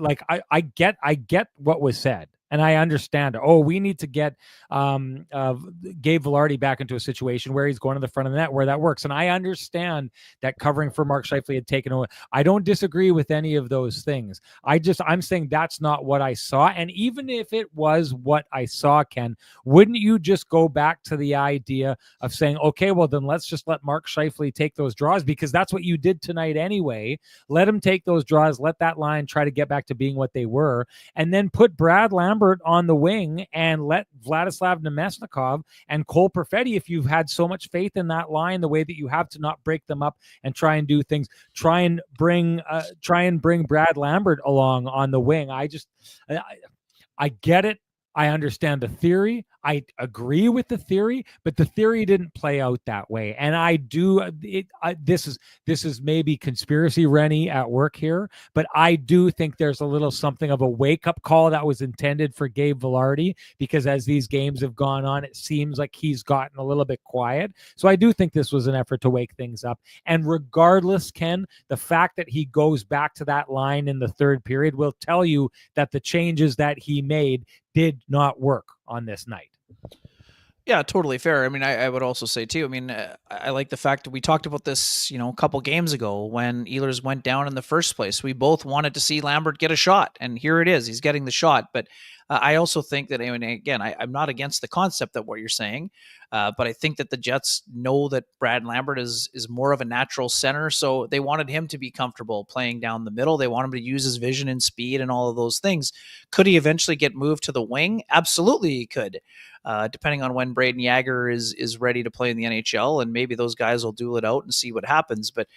I get what was said. And I understand, we need to get Gabe Vilardi back into a situation where he's going to the front of the net where that works. And I understand that covering for Mark Scheifele had taken away. I don't disagree with any of those things. I'm saying that's not what I saw. And even if it was what I saw, Ken, wouldn't you just go back to the idea of saying, okay, well, then let's just let Mark Scheifele take those draws, because that's what you did tonight anyway. Let him take those draws, let that line try to get back to being what they were, and then put Brad Lambert on the wing and let Vladislav Nemesnikov and Cole Perfetti, if you've had so much faith in that line the way that you have, to not break them up and try and do things, try and bring Brad Lambert along on the wing. I get it. I understand the theory. I agree with the theory, but the theory didn't play out that way. And this is maybe conspiracy Renny at work here, but I do think there's a little something of a wake-up call that was intended for Gabe Vilardi, because as these games have gone on, it seems like he's gotten a little bit quiet. So I do think this was an effort to wake things up. And regardless, Ken, the fact that he goes back to that line in the third period will tell you that the changes that he made did not work on this night. Yeah, totally fair. I mean, I would also say too, I mean, I like the fact that we talked about this, a couple games ago when Ehlers went down in the first place. We both wanted to see Lambert get a shot, and here it is. He's getting the shot. But I also think that, again, I'm not against the concept of what you're saying, but I think that the Jets know that Brad Lambert is more of a natural center, so they wanted him to be comfortable playing down the middle. They want him to use his vision and speed and all of those things. Could he eventually get moved to the wing? Absolutely he could, depending on when Braden Yager is ready to play in the NHL, and maybe those guys will duel it out and see what happens. But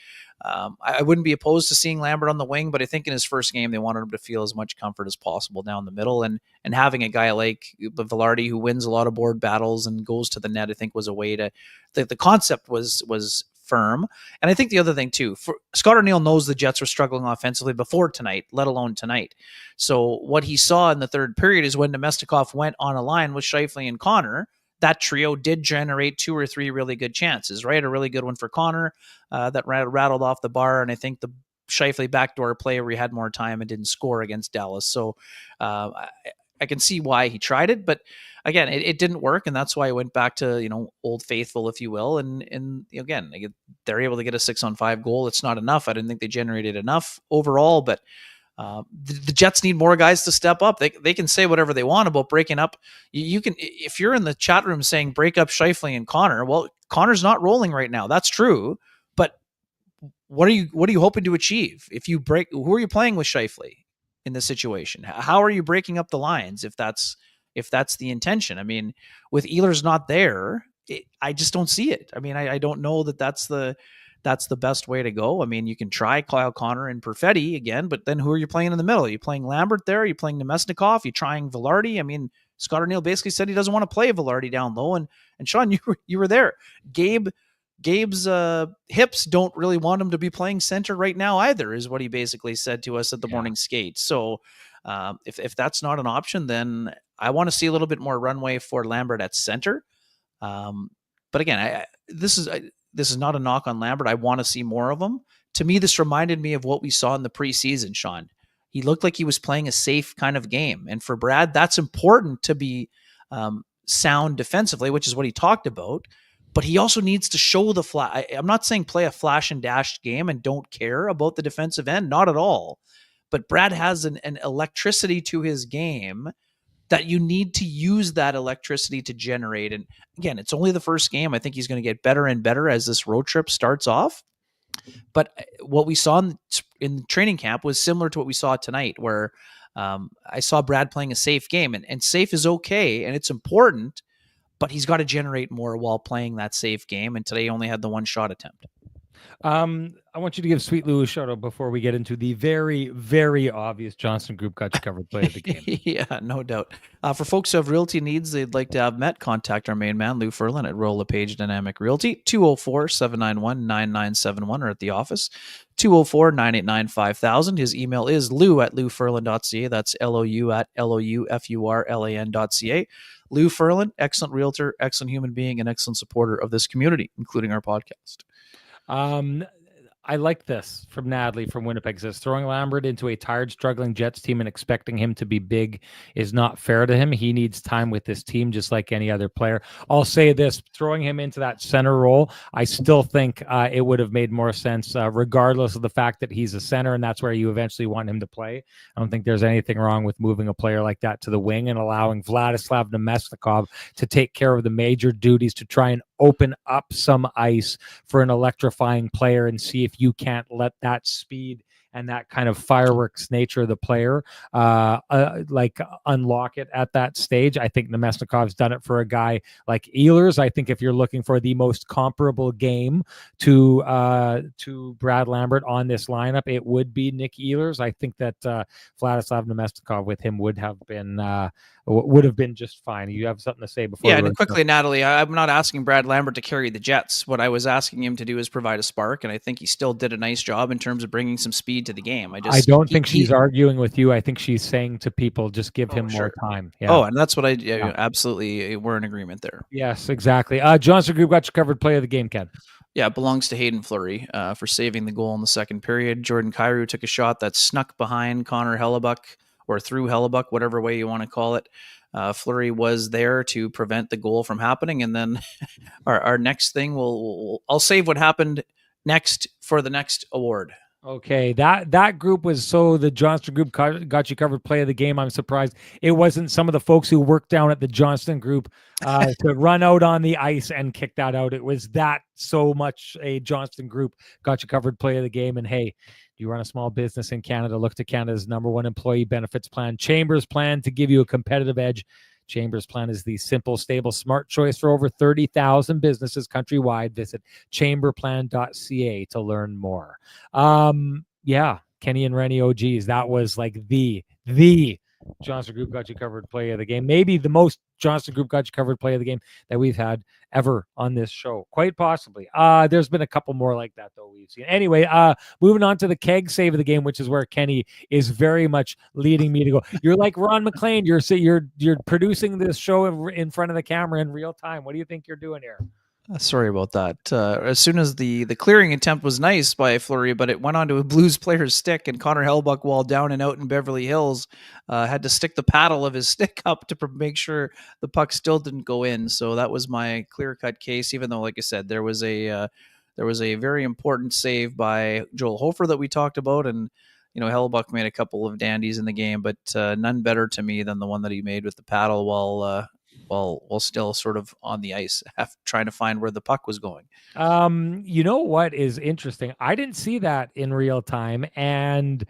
I wouldn't be opposed to seeing Lambert on the wing, but I think in his first game, they wanted him to feel as much comfort as possible down the middle. And having a guy like Vilardi who wins a lot of board battles and goes to the net, I think was a way to, the concept was firm. And I think the other thing too, Scott O'Neill knows the Jets were struggling offensively before tonight, let alone tonight. So what he saw in the third period is when Nemestikov went on a line with Scheifele and Connor, that trio did generate 2 or 3 really good chances, right? A really good one for Connor that rattled off the bar. And I think the Scheifele backdoor play where he had more time and didn't score against Dallas. So I can see why he tried it, but again, it didn't work. And that's why I went back to, Old Faithful, if you will. And again, they're able to get a 6-on-5 goal. It's not enough. I didn't think they generated enough overall, but the Jets need more guys to step up. They can say whatever they want about breaking up. You can, if you're in the chat room saying break up Scheifele and Connor, well, Connor's not rolling right now. That's true. But what are you hoping to achieve? If you break, who are you playing with Scheifele in this situation? How are you breaking up the lines if that's the intention? I mean, with Ehlers not there, I just don't see it. I mean, I don't know that that's the best way to go. I mean, you can try Kyle Connor and Perfetti again, but then who are you playing in the middle? Are you playing Lambert there? Are you playing Nemesnikov? Are you trying Vilardi? I mean, Scott O'Neill basically said he doesn't want to play Velarde down low. And Sean, you were there. Gabe's hips don't really want him to be playing center right now either, is what he basically said to us at the morning skate. So if that's not an option, then I want to see a little bit more runway for Lambert at center. But again, this is not a knock on Lambert. I want to see more of him. To me, this reminded me of what we saw in the preseason, Sean. He looked like he was playing a safe kind of game. And for Brad, that's important to be sound defensively, which is what he talked about. But he also needs to show the flash. I'm not saying play a flash and dash game and don't care about the defensive end. Not at all. But Brad has an electricity to his game that you need to use that electricity to generate. And again, it's only the first game. I think he's going to get better and better as this road trip starts off. But what we saw in training camp was similar to what we saw tonight, where I saw Brad playing a safe game. And safe is okay, and it's important, but he's got to generate more while playing that safe game. And today he only had the one shot attempt. I want you to give Sweet Lou a shout out before we get into the very, very obvious Johnston Group got you covered play of the game. Yeah, no doubt. For folks who have realty needs they'd like to have met, contact our main man, Lou Ferlin, at Roll LePage Dynamic Realty, 204-791-9971, or at the office, 204-989-5000. His email is lou@louferlin.ca. That's LOU@LOUFURLAN.ca. Lou Ferlin, excellent realtor, excellent human being, and excellent supporter of this community, including our podcast. I like this from Natalie from Winnipeg. Says throwing Lambert into a tired, struggling Jets team and expecting him to be big is not fair to him. He needs time with this team just like any other player. I'll say this, throwing him into that center role, I still think it would have made more sense regardless of the fact that he's a center and that's where you eventually want him to play. I don't think there's anything wrong with moving a player like that to the wing and allowing Vladislav Nemesnikov to take care of the major duties to try and open up some ice for an electrifying player and see if you can't let that speed and that kind of fireworks nature of the player like unlock it at that stage. I think Nemesnikov's done it for a guy like Ehlers. I think if you're looking for the most comparable game to Brad Lambert on this lineup, it would be Nick Ehlers. I think that Vladislav Nemesnikov with him would have been just fine. You have something to say before? Yeah, and quickly, Natalie, I'm not asking Brad Lambert to carry the Jets. What I was asking him to do is provide a spark, and I think he still did a nice job in terms of bringing some speed to the game. I don't think she's arguing with you. I think she's saying to people, just give him more time. Yeah. Oh, and that's what absolutely, we're in agreement there. Yes, exactly. Johnston Group got you covered play of the game, Ken. Yeah, it belongs to Hayden Fleury for saving the goal in the second period. Jordan Kyrou took a shot that snuck behind Connor Hellebuck, or through Hellebuck, whatever way you want to call it. Fleury was there to prevent the goal from happening. And then our next thing, I'll save what happened next for the next award. Okay, that group was the Johnston Group got you covered play of the game. I'm surprised it wasn't some of the folks who worked down at the Johnston Group to run out on the ice and kick that out. It was that so much a Johnston Group got you covered play of the game. And hey, do you run a small business in Canada? Look to Canada's #1 employee benefits plan, Chambers Plan, to give you a competitive edge. Chambers Plan is the simple, stable, smart choice for over 30,000 businesses countrywide. Visit chamberplan.ca to learn more. Yeah, Kenny and Renny OGs. That was like the Johnston Group got you covered play of the game. Maybe the most Johnston Group got you covered play of the game that we've had ever on this show. Quite possibly. There's been a couple more like that, though, we've seen. Anyway, moving on to the keg save of the game, which is where Kenny is very much leading me to go. You're like Ron McLean. You're producing this show in front of the camera in real time. What do you think you're doing here? Sorry about that. As soon as the clearing attempt was nice by Fleury, but it went onto a Blues player's stick, and Connor Hellebuck, while down and out in Beverly Hills, had to stick the paddle of his stick up to make sure the puck still didn't go in. So that was my clear-cut case, even though, like I said, there was a very important save by Joel Hofer that we talked about, and Hellebuck made a couple of dandies in the game, but none better to me than the one that he made with the paddle while still sort of on the ice, trying to find where the puck was going. You know what is interesting? I didn't see that in real time, and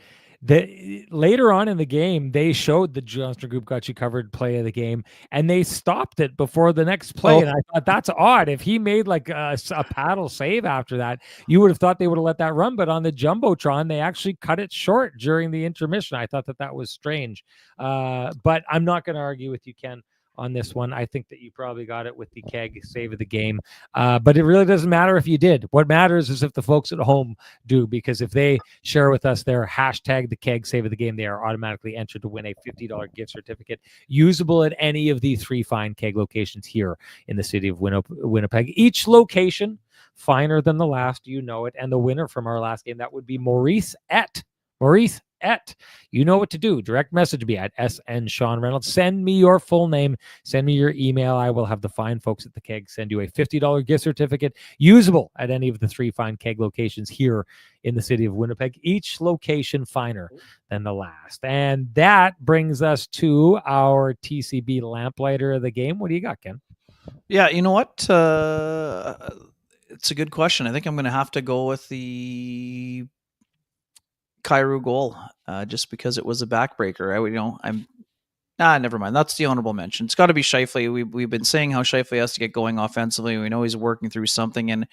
later on in the game, they showed the Johnston Group got you covered play of the game, and they stopped it before the next play. And I thought, that's odd. If he made like a paddle save after that, you would have thought they would have let that run. But on the Jumbotron, they actually cut it short during the intermission. I thought that was strange. But I'm not going to argue with you, Ken. on this one. I think that you probably got it with the keg save of the game. But it really doesn't matter if you did. What matters is if the folks at home do, because if they share with us their hashtag the keg save of the game, they are automatically entered to win a $50 gift certificate usable at any of the 3 fine keg locations here in the city of Winnipeg. Each location finer than the last, you know it. And the winner from our last game, that would be Maurice Et. You know what to do. Direct message me at SN Sean Reynolds. Send me your full name. Send me your email. I will have the fine folks at the keg send you a $50 gift certificate usable at any of the 3 fine keg locations here in the city of Winnipeg. Each location finer than the last. And that brings us to our TCB lamplighter of the game. What do you got, Ken? Yeah, you know what? It's a good question. I think I'm going to have to go with the Kairu goal, just because it was a backbreaker. Never mind. That's the honorable mention. It's got to be Scheifele. We've been saying how Scheifele has to get going offensively. We know he's working through something. And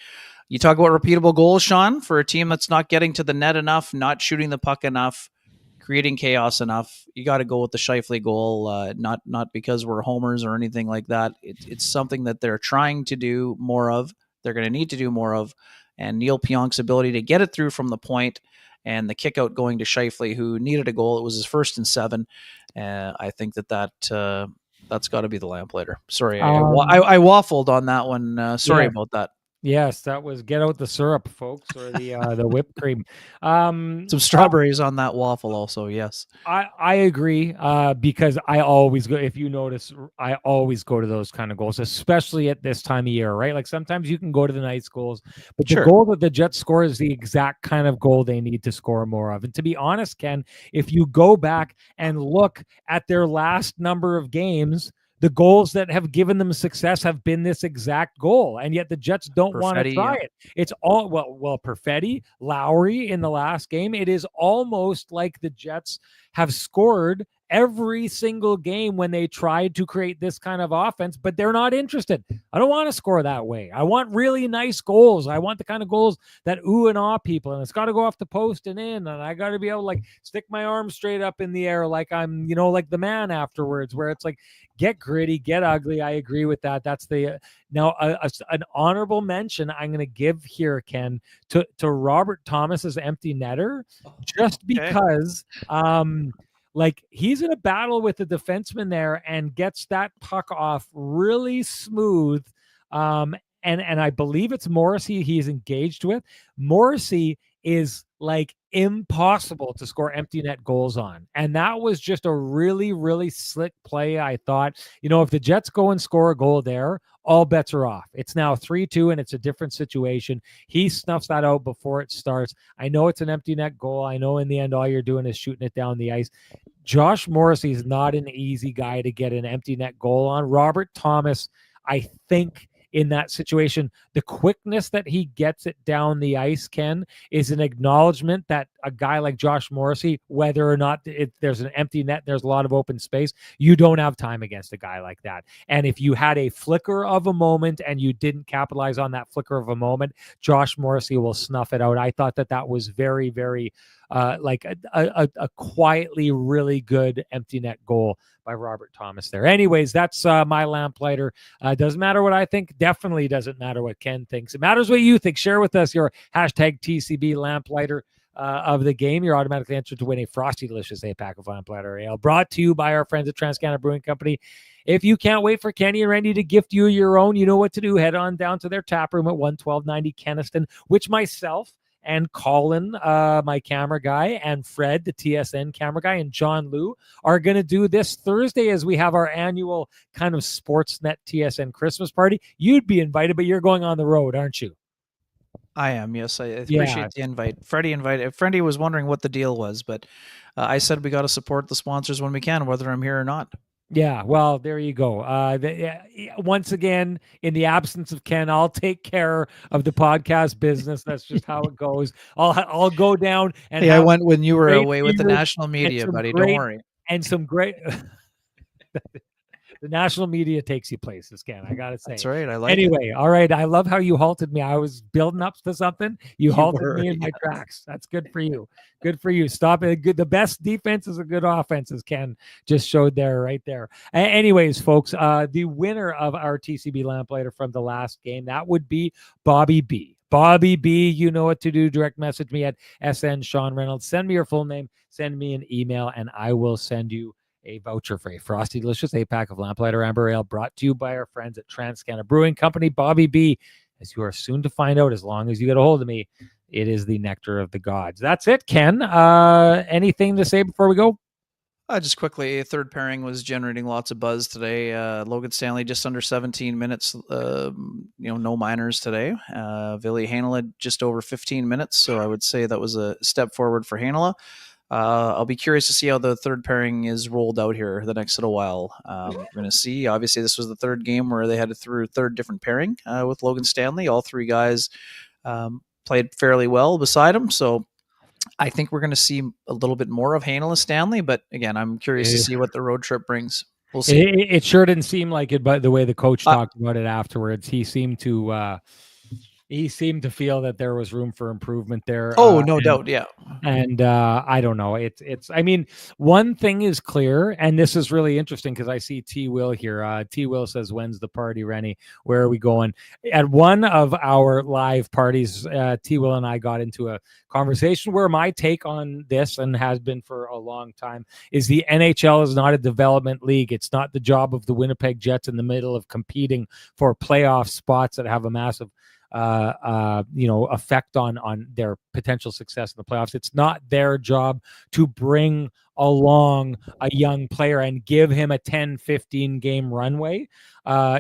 you talk about repeatable goals, Sean, for a team that's not getting to the net enough, not shooting the puck enough, creating chaos enough. You got to go with the Scheifele goal, not because we're homers or anything like that. It's something that they're trying to do more of. They're going to need to do more of. And Neil Pionk's ability to get it through from the point and the kick out going to Scheifele, who needed a goal. It was his first and 7. I think that's got to be the lamplighter. Sorry, I waffled on that one. Sorry about that. Yes, that was get out the syrup, folks, or the whipped cream. Some strawberries on that waffle also, yes. I agree, because I always go, if you notice, I always go to those kind of goals, especially at this time of year, right? Like sometimes you can go to the nice goals, but the goal that the Jets score is the exact kind of goal they need to score more of. And to be honest, Ken, if you go back and look at their last number of games, the goals that have given them success have been this exact goal, and yet the Jets don't want to try it. It's all Perfetti, Lowry in the last game. It is almost like the Jets have scored every single game when they tried to create this kind of offense, but they're not interested. I don't want to score that way. I want really nice goals. I want the kind of goals that ooh and ah people, and it's got to go off the post and in, and I got to be able to like stick my arm straight up in the air like I'm, like the man afterwards, where it's like, get gritty, get ugly. I agree with that. That's the now an honorable mention I'm going to give here, Ken, to Robert Thomas's empty netter, just because like he's in a battle with the defenseman there and gets that puck off really smooth. And I believe it's Morrissey he's engaged with. Morrissey is like impossible to score empty net goals on. And that was just a really, really slick play. I thought, if the Jets go and score a goal there, all bets are off. It's now 3-2 and it's a different situation. He snuffs that out before it starts. I know it's an empty net goal. I know in the end, all you're doing is shooting it down the ice. Josh Morrissey is not an easy guy to get an empty net goal on. Robert Thomas, I think, in that situation, the quickness that he gets it down the ice, Ken, is an acknowledgement that a guy like Josh Morrissey, whether or not there's an empty net, there's a lot of open space, you don't have time against a guy like that. And if you had a flicker of a moment and you didn't capitalize on that flicker of a moment, Josh Morrissey will snuff it out. I thought that was very, very like a quietly really good empty net goal by Robert Thomas there. Anyways, that's my lamplighter. Doesn't matter what I think. Definitely doesn't matter what Ken thinks. It matters what you think. Share with us your hashtag TCB lamplighter of the game. You're automatically entered to win a Frosty Delicious 8-pack of Lamplighter Ale, brought to you by our friends at Transcanada Brewing Company. If you can't wait for Kenny and Renny to gift you your own, you know what to do. Head on down to their tap room at 11290 Kenniston, which myself and Colin, my camera guy, and Fred, the TSN camera guy, and John Liu are going to do this Thursday as we have our annual kind of Sportsnet TSN Christmas party. You'd be invited, but you're going on the road, aren't you? I am, yes. I appreciate the invite. Freddie invited. Freddie was wondering what the deal was, but I said we got to support the sponsors when we can, whether I'm here or not. Yeah, well, there you go. Once again, in the absence of Ken, I'll take care of the podcast business. That's just how it goes. I'll go down and I went when you were away with the national media, buddy. Don't worry. And some great The national media takes you places, Ken. I gotta say. That's right. I like it. Anyway, all right. I love how you halted me. I was building up to something. You halted were, me in yeah. my tracks. That's good for you. Good for you. Stop it. Good. The best defense is a good offense, as Ken just showed there, right there. Anyways, folks, the winner of our TCB Lamplighter from the last game, that would be Bobby B. Bobby B, you know what to do. Direct message me at SN Sean Reynolds. Send me your full name. Send me an email, and I will send you a voucher for a Frosty Delicious 8-pack of Lamplighter Amber Ale, brought to you by our friends at Transcanada Brewing Company. Bobby B, as you are soon to find out, as long as you get a hold of me, it is the nectar of the gods. That's it, Ken. Anything to say before we go? Just quickly, third pairing was generating lots of buzz today. Logan Stanley just under 17 minutes. No minors today. Ville Heinola just over 15 minutes. So I would say that was a step forward for Heinola. I'll be curious to see how the third pairing is rolled out here the next little while. We're going to see. Obviously, this was the third game where they had it through third different pairing with Logan Stanley. All three guys played fairly well beside him. So I think we're going to see a little bit more of Heinola Stanley. But again, I'm curious to see what the road trip brings. We'll see. It sure didn't seem like it, but the way the coach talked about it afterwards, he seemed to feel that there was room for improvement there. Oh, no doubt. Yeah. And I don't know. I mean, one thing is clear, and this is really interesting because I see T Will here. T Will says, "When's the party, Renny? Where are we going?" At one of our live parties, T Will and I got into a conversation where my take on this, and has been for a long time, is the NHL is not a development league. It's not the job of the Winnipeg Jets in the middle of competing for playoff spots that have a massive effect on their potential success in the playoffs. It's not their job to bring along a young player and give him a 10-15 game runway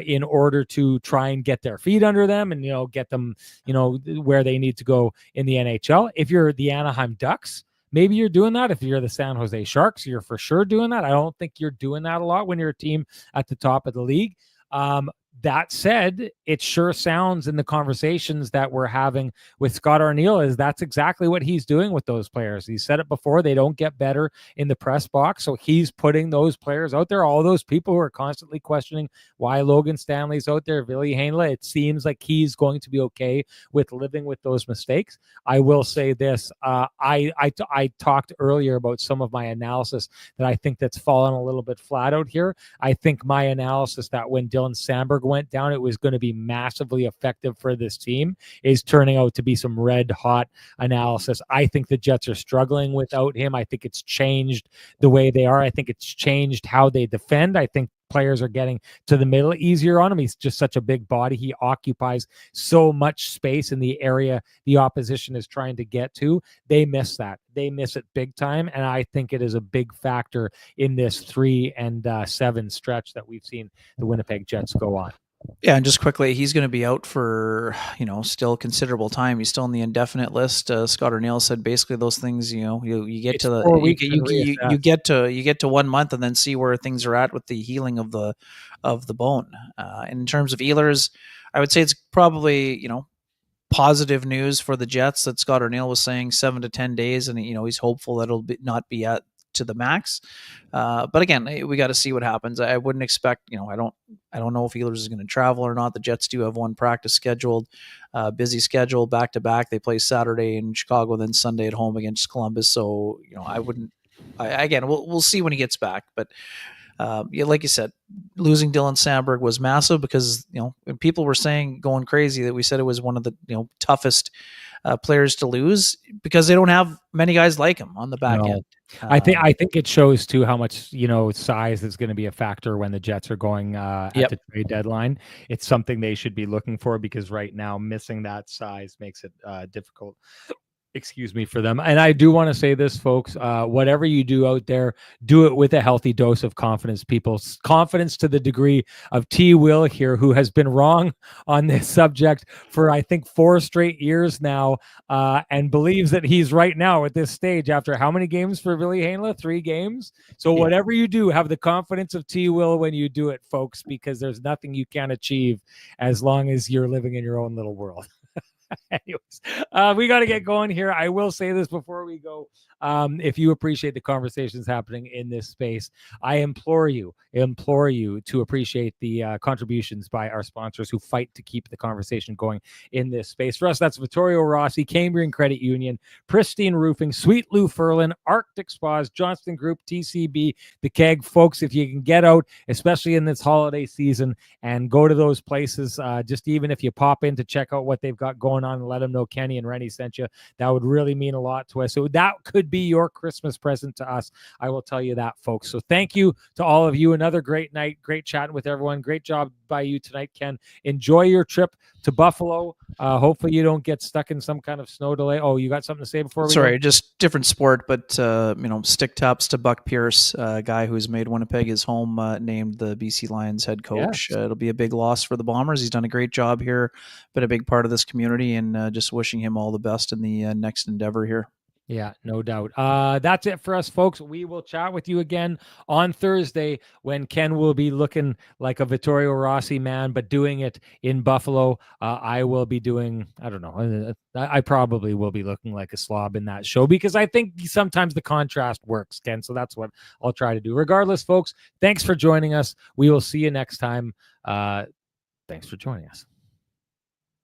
in order to try and get their feet under them and get them where they need to go in the NHL. If you're the Anaheim Ducks, maybe you're doing that. If you're the San Jose Sharks, you're for sure doing that. I don't think you're doing that a lot when you're a team at the top of the league. That said, it sure sounds in the conversations that we're having with Scott Arniel is that's exactly what he's doing with those players. He said it before, they don't get better in the press box. So he's putting those players out there, all those people who are constantly questioning why Logan Stanley's out there, Ville Heinola. It seems like he's going to be okay with living with those mistakes. I will say this. I talked earlier about some of my analysis that I think that's fallen a little bit flat out here. I think my analysis that when Dylan Sandberg went down, it was going to be massively effective for this team is turning out to be some red hot analysis. I think the Jets are struggling without him. I think it's changed the way they are. I think it's changed how they defend. I think players are getting to the middle easier on him. He's just such a big body. He occupies so much space in the area the opposition is trying to get to. They miss that. They miss it big time. And I think it is a big factor in this 3-7 stretch that we've seen the Winnipeg Jets go on. Yeah, and just quickly, he's going to be out for still considerable time. He's still on the indefinite list. Scott Arniel said basically those things. You get It's to the 4 weeks you get to 1 month and then see where things are at with the healing of the bone. In terms of Ehlers, I would say it's probably positive news for the Jets that Scott Arniel was saying 7 to 10 days, and he's hopeful that it'll not be at to the max. But again, we got to see what happens. I wouldn't expect, I don't know if Ehlers is going to travel or not. The Jets do have one practice scheduled, busy schedule back to back. They play Saturday in Chicago, then Sunday at home against Columbus. So, we'll see when he gets back. But like you said, losing Dylan Sandberg was massive because, people were saying going crazy that we said it was one of the, toughest players to lose because they don't have many guys like him on the back end. I think it shows too how much size is going to be a factor when the Jets are going at the trade deadline. It's something they should be looking for because right now missing that size makes it difficult. Excuse me for them. And I do want to say this, folks, whatever you do out there, do it with a healthy dose of confidence, people. Confidence to the degree of T. Will here, who has been wrong on this subject for, I think, 4 straight years now, and believes that he's right now at this stage after how many games for Ville Heinola? 3 games. So whatever you do, have the confidence of T. Will when you do it, folks, because there's nothing you can't achieve as long as you're living in your own little world. Anyways, we got to get going here. I will say this before we go. If you appreciate the conversations happening in this space, I implore you to appreciate the contributions by our sponsors who fight to keep the conversation going in this space. For us, that's Vittorio Rossi, Cambrian Credit Union, Pristine Roofing, Sweet Lou Ferlin, Arctic Spas, Johnston Group, TCB, The Keg. Folks, if you can get out, especially in this holiday season, and go to those places, just even if you pop in to check out what they've got going on and let them know Kenny and Renny sent you, that would really mean a lot to us. So that could be your Christmas present to us. I will tell you that, folks. So thank you to all of you. Another great night. Great chatting with everyone. Great job by you tonight, Ken. Enjoy your trip to Buffalo. Hopefully you don't get stuck in some kind of snow delay. Oh, you got something to say before we Sorry, go? just different sport, but stick taps to Buck Pierce, a guy who's made Winnipeg his home, named the BC Lions head coach. Yes. It'll be a big loss for the Bombers. He's done a great job here, been a big part of this community, and just wishing him all the best in the next endeavor here. Yeah, no doubt. That's it for us, folks. We will chat with you again on Thursday when Ken will be looking like a Vittorio Rossi man, but doing it in Buffalo. I will be doing, I don't know, I probably will be looking like a slob in that show because I think sometimes the contrast works, Ken. So that's what I'll try to do. Regardless, folks, thanks for joining us. We will see you next time. Thanks for joining us.